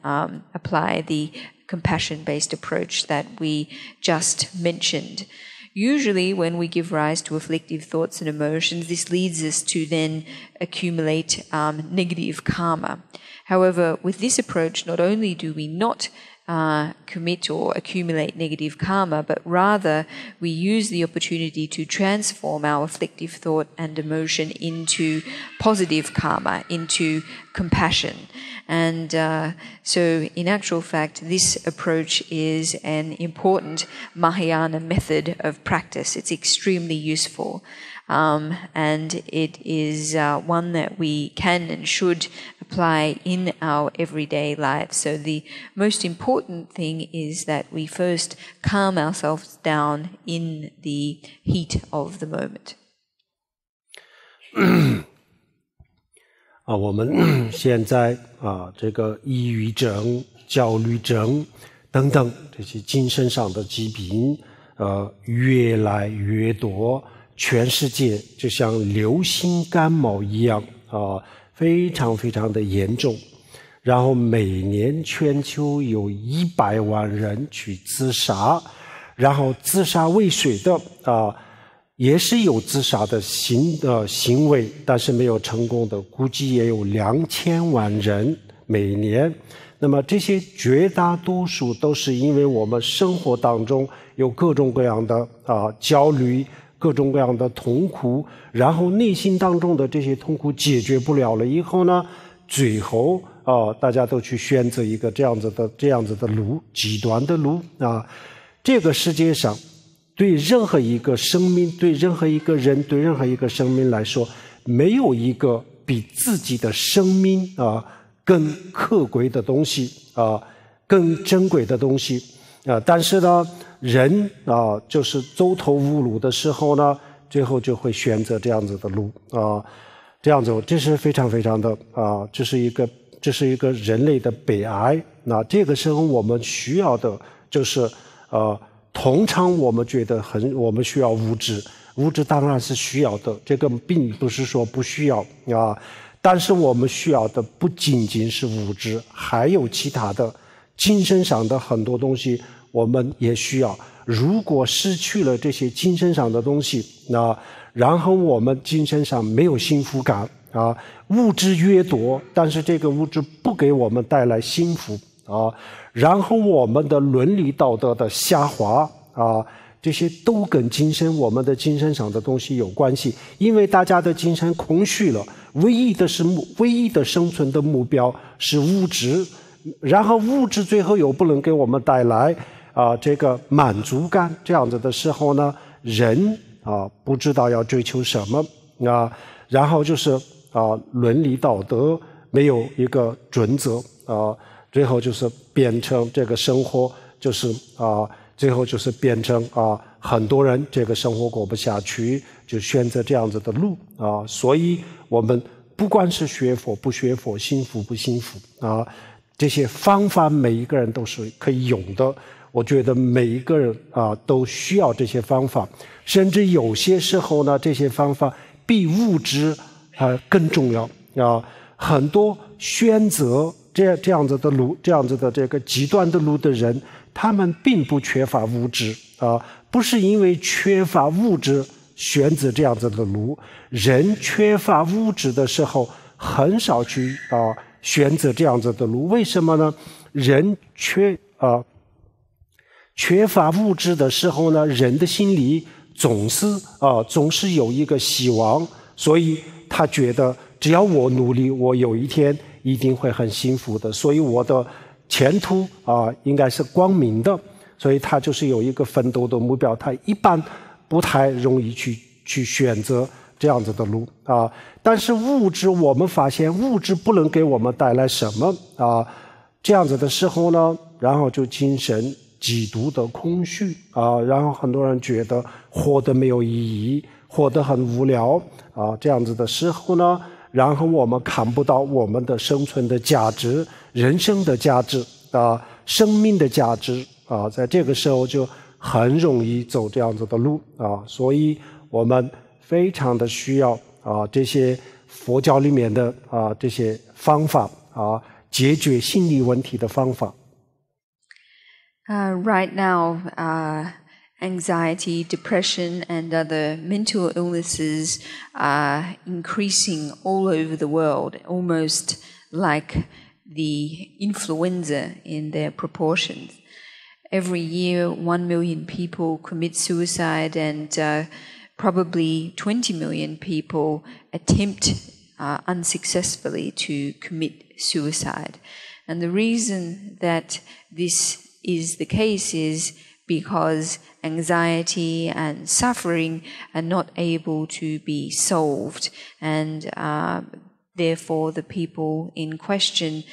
apply the compassion-based approach that we just mentioned. Usually when we give rise to afflictive thoughts and emotions, this leads us to then accumulate negative karma. However, with this approach, not only do we not commit or accumulate negative karma, but rather we use the opportunity to transform our afflictive thought and emotion into positive karma, into compassion. And so in actual fact, this approach is an important Mahayana method of practice. It's extremely useful. And it is one that we can and should apply in our everyday life. So the most important thing is that we first calm ourselves down in the heat of the moment. 我们现在这个抑郁症、焦虑症等等这些精神上的疾病越来越多。全世界就像流行感冒一样非常非常的严重，然后每年全球有100万人去自杀，然后自杀未遂的也是有自杀的行为，但是没有成功的，估计也有2000万人每年。那么这些绝大多数都是因为我们生活当中有各种各样的焦虑、各种各样的痛苦，然后内心当中的这些痛苦解决不了了以后呢，最后大家都去选择一个这样子的路，极端的路啊。这个世界上对任何一个生命，对任何一个人，对任何一个生命来说，没有一个比自己的生命更可贵的东西更珍贵的东西但是呢，人就是走投无路的时候呢，最后就会选择这样子的路这样子，这是非常非常的这是一个人类的悲哀。那这个时候我们需要的就是通常我们觉得我们需要物质当然是需要的，这个并不是说不需要但是我们需要的不仅仅是物质，还有其他的精神上的很多东西我们也需要。如果失去了这些精神上的东西然后我们精神上没有幸福感物质越多，但是这个物质不给我们带来幸福然后我们的伦理道德的下滑这些都跟我们的精神上的东西有关系。因为大家的精神空虚了，唯一的生存的目标是物质，然后物质最后又不能给我们带来这个满足感，这样子的时候呢，人不知道要追求什么然后就是伦理道德没有一个准则最后就是变成这个生活就是最后就是变成很多人这个生活过不下去，就选择这样子的路所以我们不管是学佛不学佛，幸福不幸福这些方法每一个人都是可以用的。我觉得每一个人都需要这些方法，甚至有些时候呢，这些方法比物质更重要很多选择这样子的路，这样子的这个极端的路的人，他们并不缺乏物质不是因为缺乏物质选择这样子的路。人缺乏物质的时候很少去选择这样子的路。为什么呢？人缺乏物质的时候呢，人的心里总是有一个希望，所以他觉得只要我努力，我有一天一定会很幸福的，所以我的前途应该是光明的，所以他就是有一个奋斗的目标。他一般不太容易去选择这样子的路但是物质，我们发现物质不能给我们带来什么这样子的时候呢，然后就精神极度的空虚然后很多人觉得活得没有意义，活得很无聊这样子的时候呢，然后我们看不到我们的生存的价值、人生的价值生命的价值在这个时候就很容易走这样子的路所以我们非常的需要这些佛教里面的这些方法解决心理问题的方法。Right now, anxiety, depression, and other mental illnesses are increasing all over the world, almost like the influenza in their proportions. Every year, 1 million people commit suicide, and probably 20 million people attempt unsuccessfully to commit suicide. And the reason that this is the case is because anxiety and suffering are not able to be solved, and therefore the people in question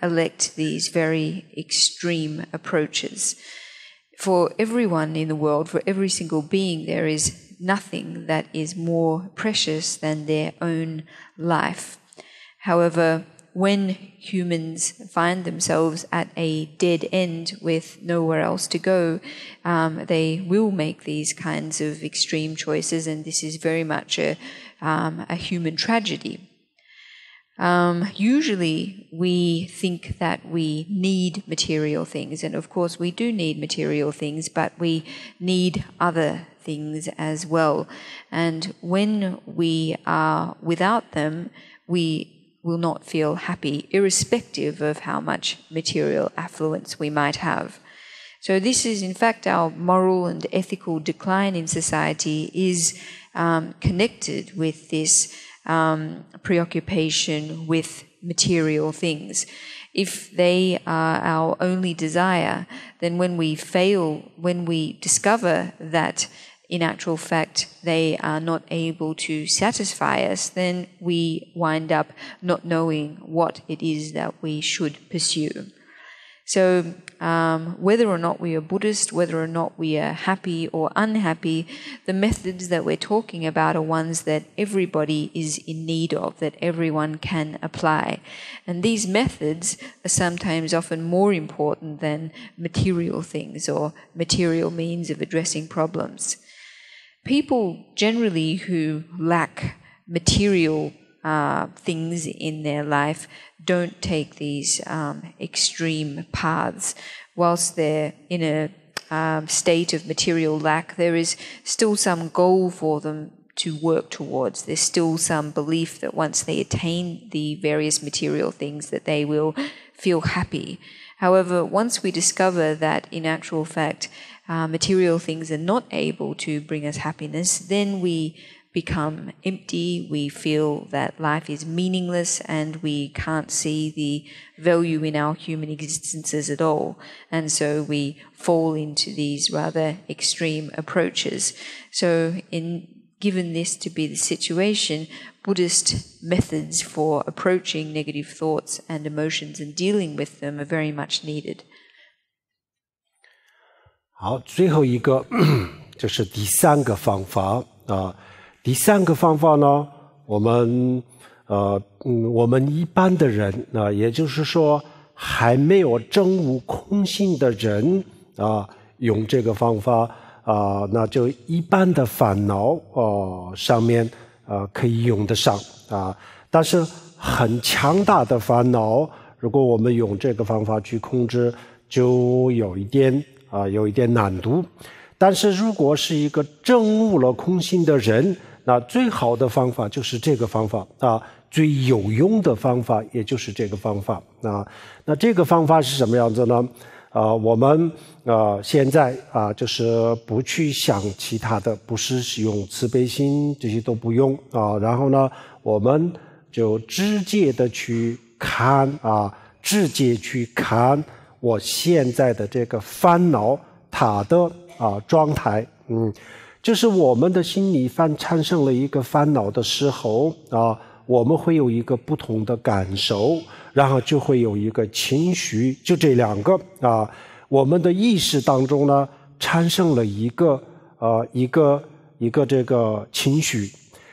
elect these very extreme approaches. For everyone in the world, for every single being, there is nothing that is more precious than their own life. However, when humans find themselves at a dead end with nowhere else to go, they will make these kinds of extreme choices, and this is very much a human tragedy. Usually we think that we need material things, and of course we do need material things, but we need other things as well. And when we are without them, we will not feel happy, irrespective of how much material affluence we might have. So this is, in fact, our moral and ethical decline in society is connected with this preoccupation with material things. If they are our only desire, then when we fail, when we discover that in actual fact they are not able to satisfy us, then we wind up not knowing what it is that we should pursue. So whether or not we are Buddhist, whether or not we are happy or unhappy, the methods that we're talking about are ones that everybody is in need of, that everyone can apply. And these methods are sometimes often more important than material things or material means of addressing problems. People generally who lack material things in their life don't take these extreme paths. Whilst they're in a state of material lack, there is still some goal for them to work towards. There's still some belief that once they attain the various material things that they will feel happy. However, once we discover that in actual fact material things are not able to bring us happiness, then we become empty, we feel that life is meaningless, and we can't see the value in our human existences at all. And so we fall into these rather extreme approaches. So given this to be the situation, Buddhist methods for approaching negative thoughts and emotions and dealing with them are very much needed. 好，最后一个就是第三个方法啊。第三个方法呢，我们一般的人啊，也就是说还没有证悟空性的人啊，用这个方法啊，那就一般的烦恼上面可以用得上啊。但是很强大的烦恼，如果我们用这个方法去控制，就有一点难度。但是如果是一个证悟了空性的人，那最好的方法就是这个方法啊，最有用的方法也就是这个方法啊。那这个方法是什么样子呢？我们现在就是不去想其他的，不是用慈悲心，这些都不用啊。然后呢，我们就直接的去看直接去看我现在的这个烦恼它的状态，就是我们的心里产生了一个烦恼的时候我们会有一个不同的感受，然后就会有一个情绪，就这两个我们的意识当中呢产生了一个这个情绪，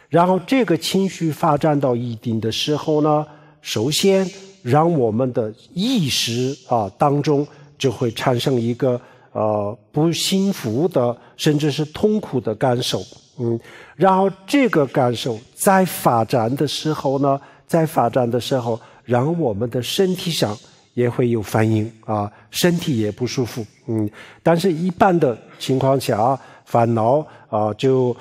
然后这个情绪发展到一定的时候呢，首先让我们的意识当中就会产生一个不幸福的甚至是痛苦的感受，然后这个感受在发展的时候呢，让我们的身体上也会有反应身体也不舒服，但是一般的情况下烦恼就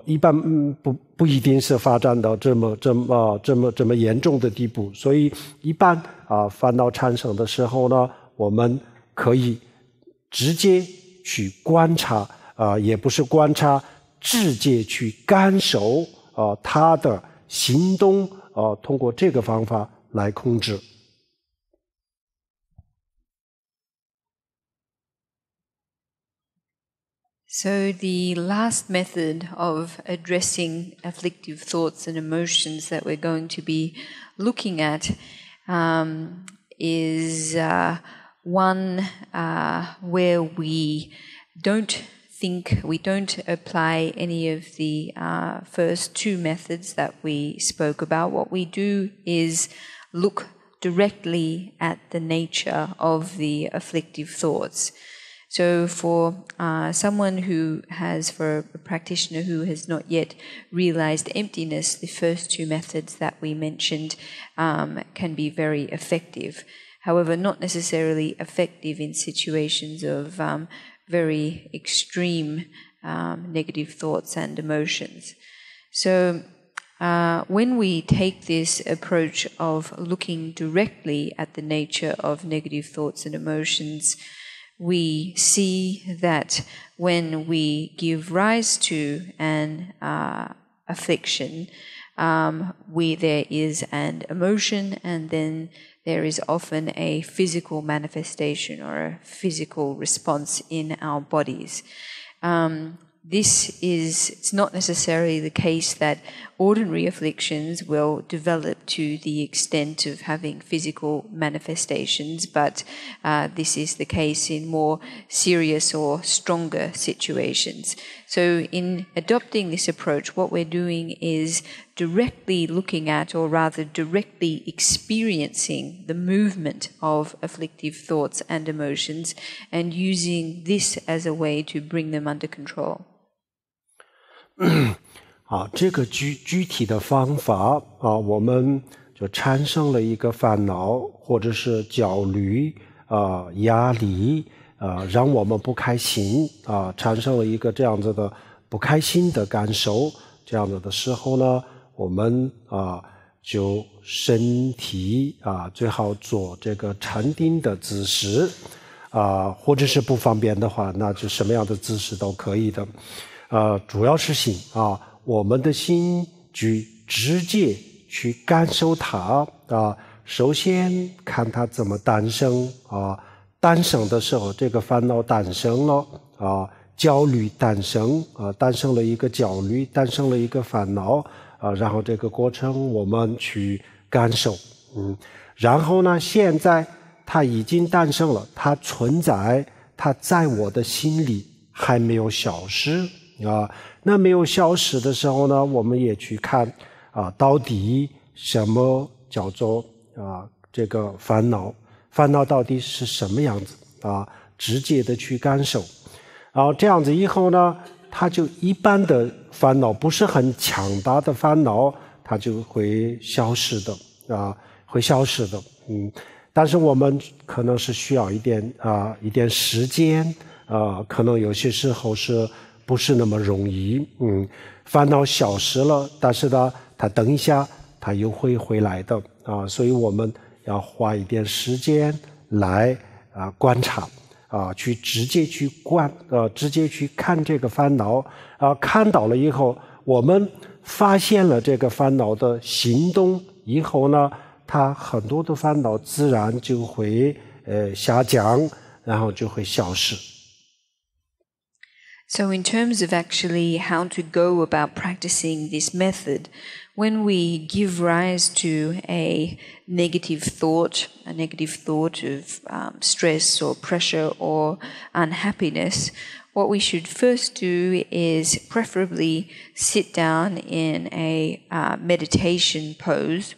一般不一定是发展到这么严重的地步，所以一般烦恼产生的时候呢，我们可以直接去观察也不是观察，直接去感受他的行动通过这个方法来控制。So the last method of addressing afflictive thoughts and emotions that we're going to be looking at is one where we don't apply any of the first two methods that we spoke about. What we do is look directly at the nature of the afflictive thoughts. So for someone for a practitioner who has not yet realized emptiness, the first two methods that we mentioned can be very effective. However, not necessarily effective in situations of very extreme negative thoughts and emotions. So when we take this approach of looking directly at the nature of negative thoughts and emotions, we see that when we give rise to an affliction, there is an emotion, and then there is often a physical manifestation or a physical response in our bodies. It's not necessarily the case that ordinary afflictions will develop to the extent of having physical manifestations, but this is the case in more serious or stronger situations. So in adopting this approach, what we're doing is directly looking at, or rather directly experiencing, the movement of afflictive thoughts and emotions, and using this as a way to bring them under control. 这个具体的方法我们就产生了一个烦恼，或者是焦虑压力让我们不开心产生了一个这样子的不开心的感受，这样子的时候呢，我们就身体最好做这个禅定的姿势或者是不方便的话，那就什么样的姿势都可以的。主要是心我们的心去直接去感受它首先看它怎么诞生诞生的时候，这个烦恼诞生了焦虑诞生诞生了一个焦虑，诞生了一个烦恼然后这个过程我们去感受然后呢，现在它已经诞生了，它存在，它在我的心里还没有消失那没有消失的时候呢，我们也去看到底什么叫做这个烦恼到底是什么样子直接的去感受然后这样子以后呢，它就一般的烦恼，不是很强大的烦恼，它就会消失的会消失的但是我们可能是需要一点时间可能有些时候是不是那么容易烦恼消失了，但是呢它等一下它又会回来的所以我们要花一点时间来观察去直接去看这个烦恼看到了以后，我们发现了这个烦恼的行动以后呢，它很多的烦恼自然就会下降，然后就会消失。So in terms of actually how to go about practicing this method, when we give rise to a negative thought of stress or pressure or unhappiness, what we should first do is preferably sit down in a meditation pose.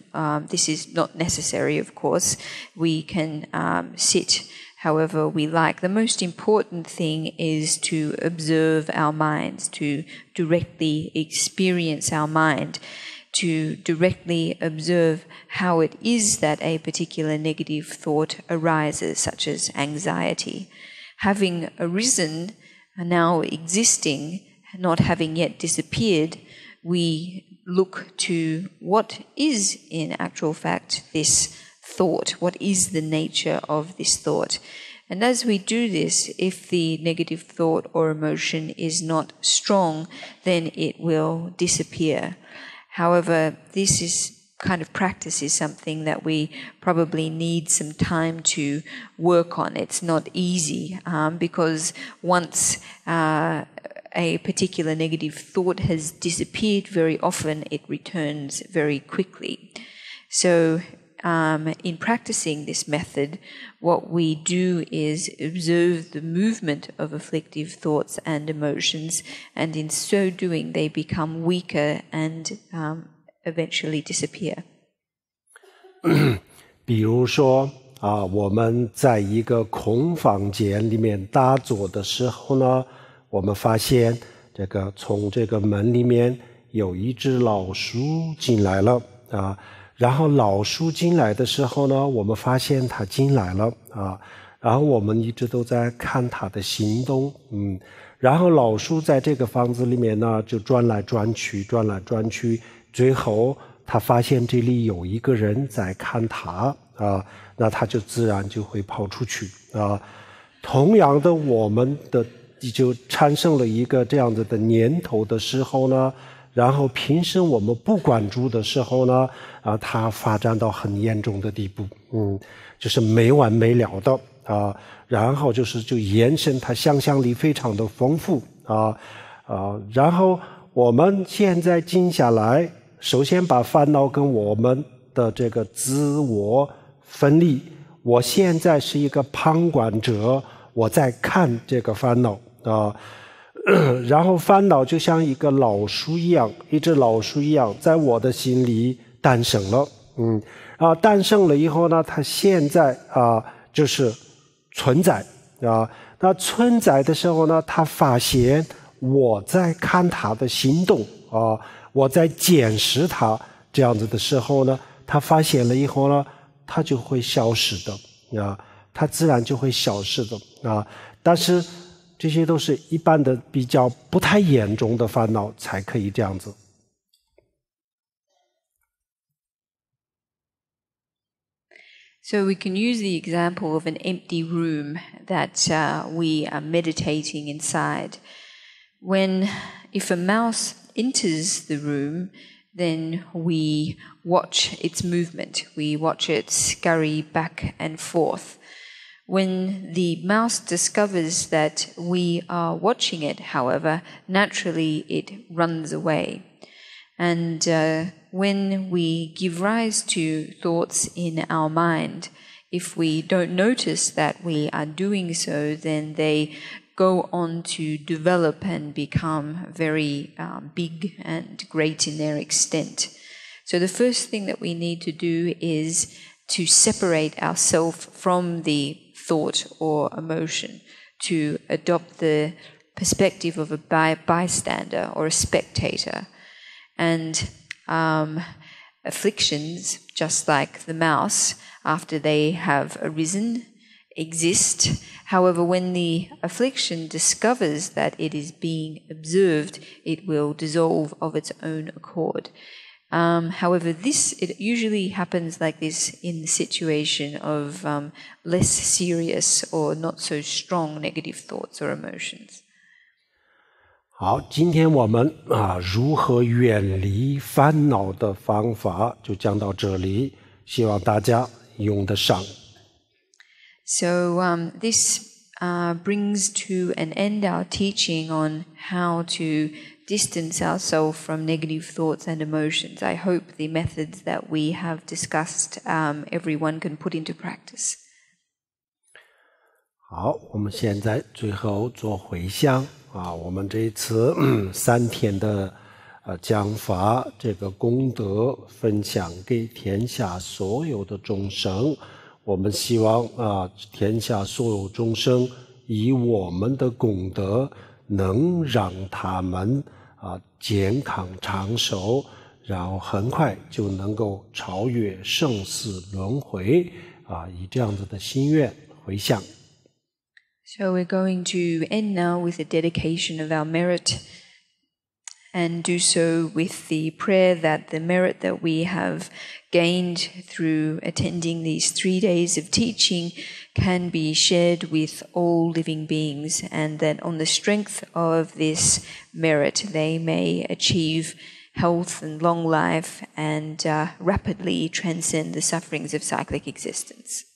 This is not necessary, of course. We can sit however we like. The most important thing is to observe our minds, to directly experience our mind, to directly observe how it is that a particular negative thought arises, such as anxiety. Having arisen, now existing, not having yet disappeared, we look to what is in actual fact this thought, what is the nature of this thought. And as we do this, if the negative thought or emotion is not strong, then it will disappear. However, this kind of practice is something that we probably need some time to work on. It's not easy because once a particular negative thought has disappeared, very often it returns very quickly. So in practicing this method, what we do is observe the movement of afflictive thoughts and emotions, and in so doing they become weaker and eventually disappear. 比如说我们在一个空房间里面打坐的时候呢，我们发现从这个门里面有一只老鼠进来了然后老鼠进来的时候呢，我们发现它进来了然后我们一直都在看它的行动然后老鼠在这个房子里面呢就转来转去，最后他发现这里有一个人在看他那他就自然就会跑出去同样的，我们的就产生了一个这样子的念头的时候呢，然后平时我们不关注的时候呢，它发展到很严重的地步，就是没完没了的然后就延伸，它想象力非常的丰富然后我们现在静下来，首先把烦恼跟我们的这个自我分离。我现在是一个旁观者，我在看这个烦恼然后烦恼就像一个老鼠一样，一只老鼠一样，在我的心里诞生了。诞生了以后呢，它现在就是存在那存在的时候呢，它发现我在看它的行动我在检视它这样子的时候呢，它发现了以后呢，它就会消失的它自然就会消失的但是这些都是一般的比较不太严重的烦恼才可以这样子。So we can use the example of an empty room that we are meditating inside. If a mouse enters the room, then we watch its movement. We watch it scurry back and forth. When the mouse discovers that we are watching it, however, naturally it runs away. And when we give rise to thoughts in our mind, if we don't notice that we are doing so, then they go on to develop and become very big and great in their extent. So the first thing that we need to do is to separate ourselves from the thought or emotion, to adopt the perspective of a bystander or a spectator. And afflictions, just like the mouse, after they have arisen, exist. However, when the affliction discovers that it is being observed, it will dissolve of its own accord. However, it usually happens like this in the situation of less serious or not so strong negative thoughts or emotions. 好，今天我们如何远离烦恼的方法就讲到这里，希望大家用得上。So this brings to an end our teaching on how to distance ourselves from negative thoughts and emotions. I hope the methods that we have discussed everyone can put into practice. 好，我们现在最后做回向我们这一次3天的讲法，这个功德分享给天下所有的众生。我们希望天下所有众生以我们的功德能让他们健康长寿，然后很快就能够超越生死轮回以这样子的心愿回向。So we're going to end now with a dedication of our merit, and do so with the prayer that the merit that we have gained through attending these 3 days of teaching can be shared with all living beings, and that on the strength of this merit they may achieve health and long life and rapidly transcend the sufferings of cyclic existence.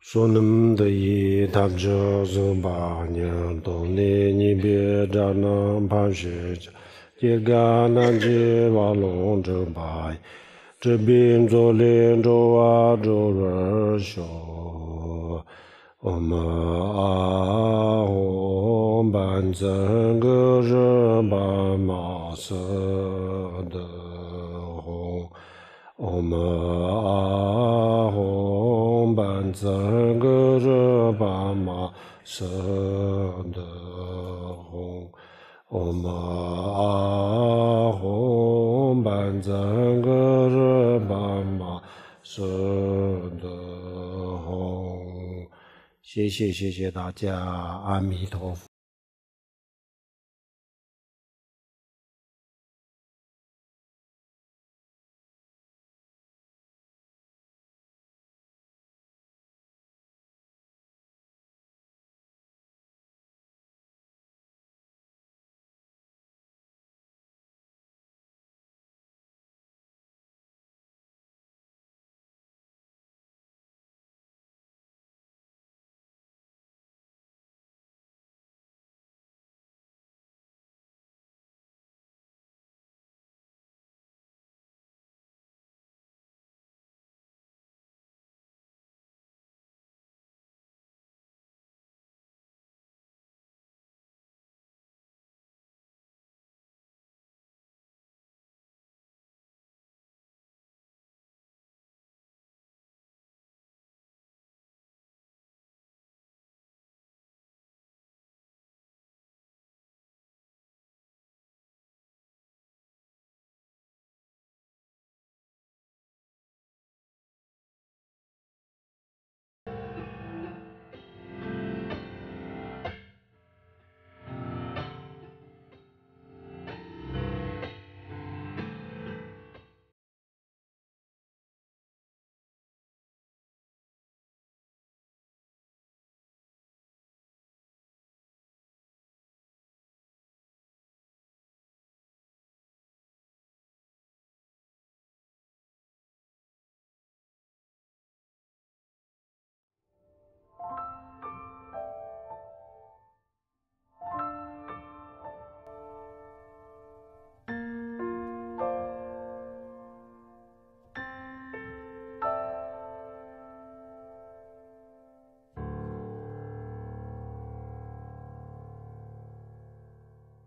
说能的一他这是把年都你别着能盘学着，也干那结瓦龙这把，这边做连着周人说，我们我们整个人把马色的红。我们红板整个热巴马色的红，我们红板整个热巴马色的红。谢谢大家，阿弥陀佛。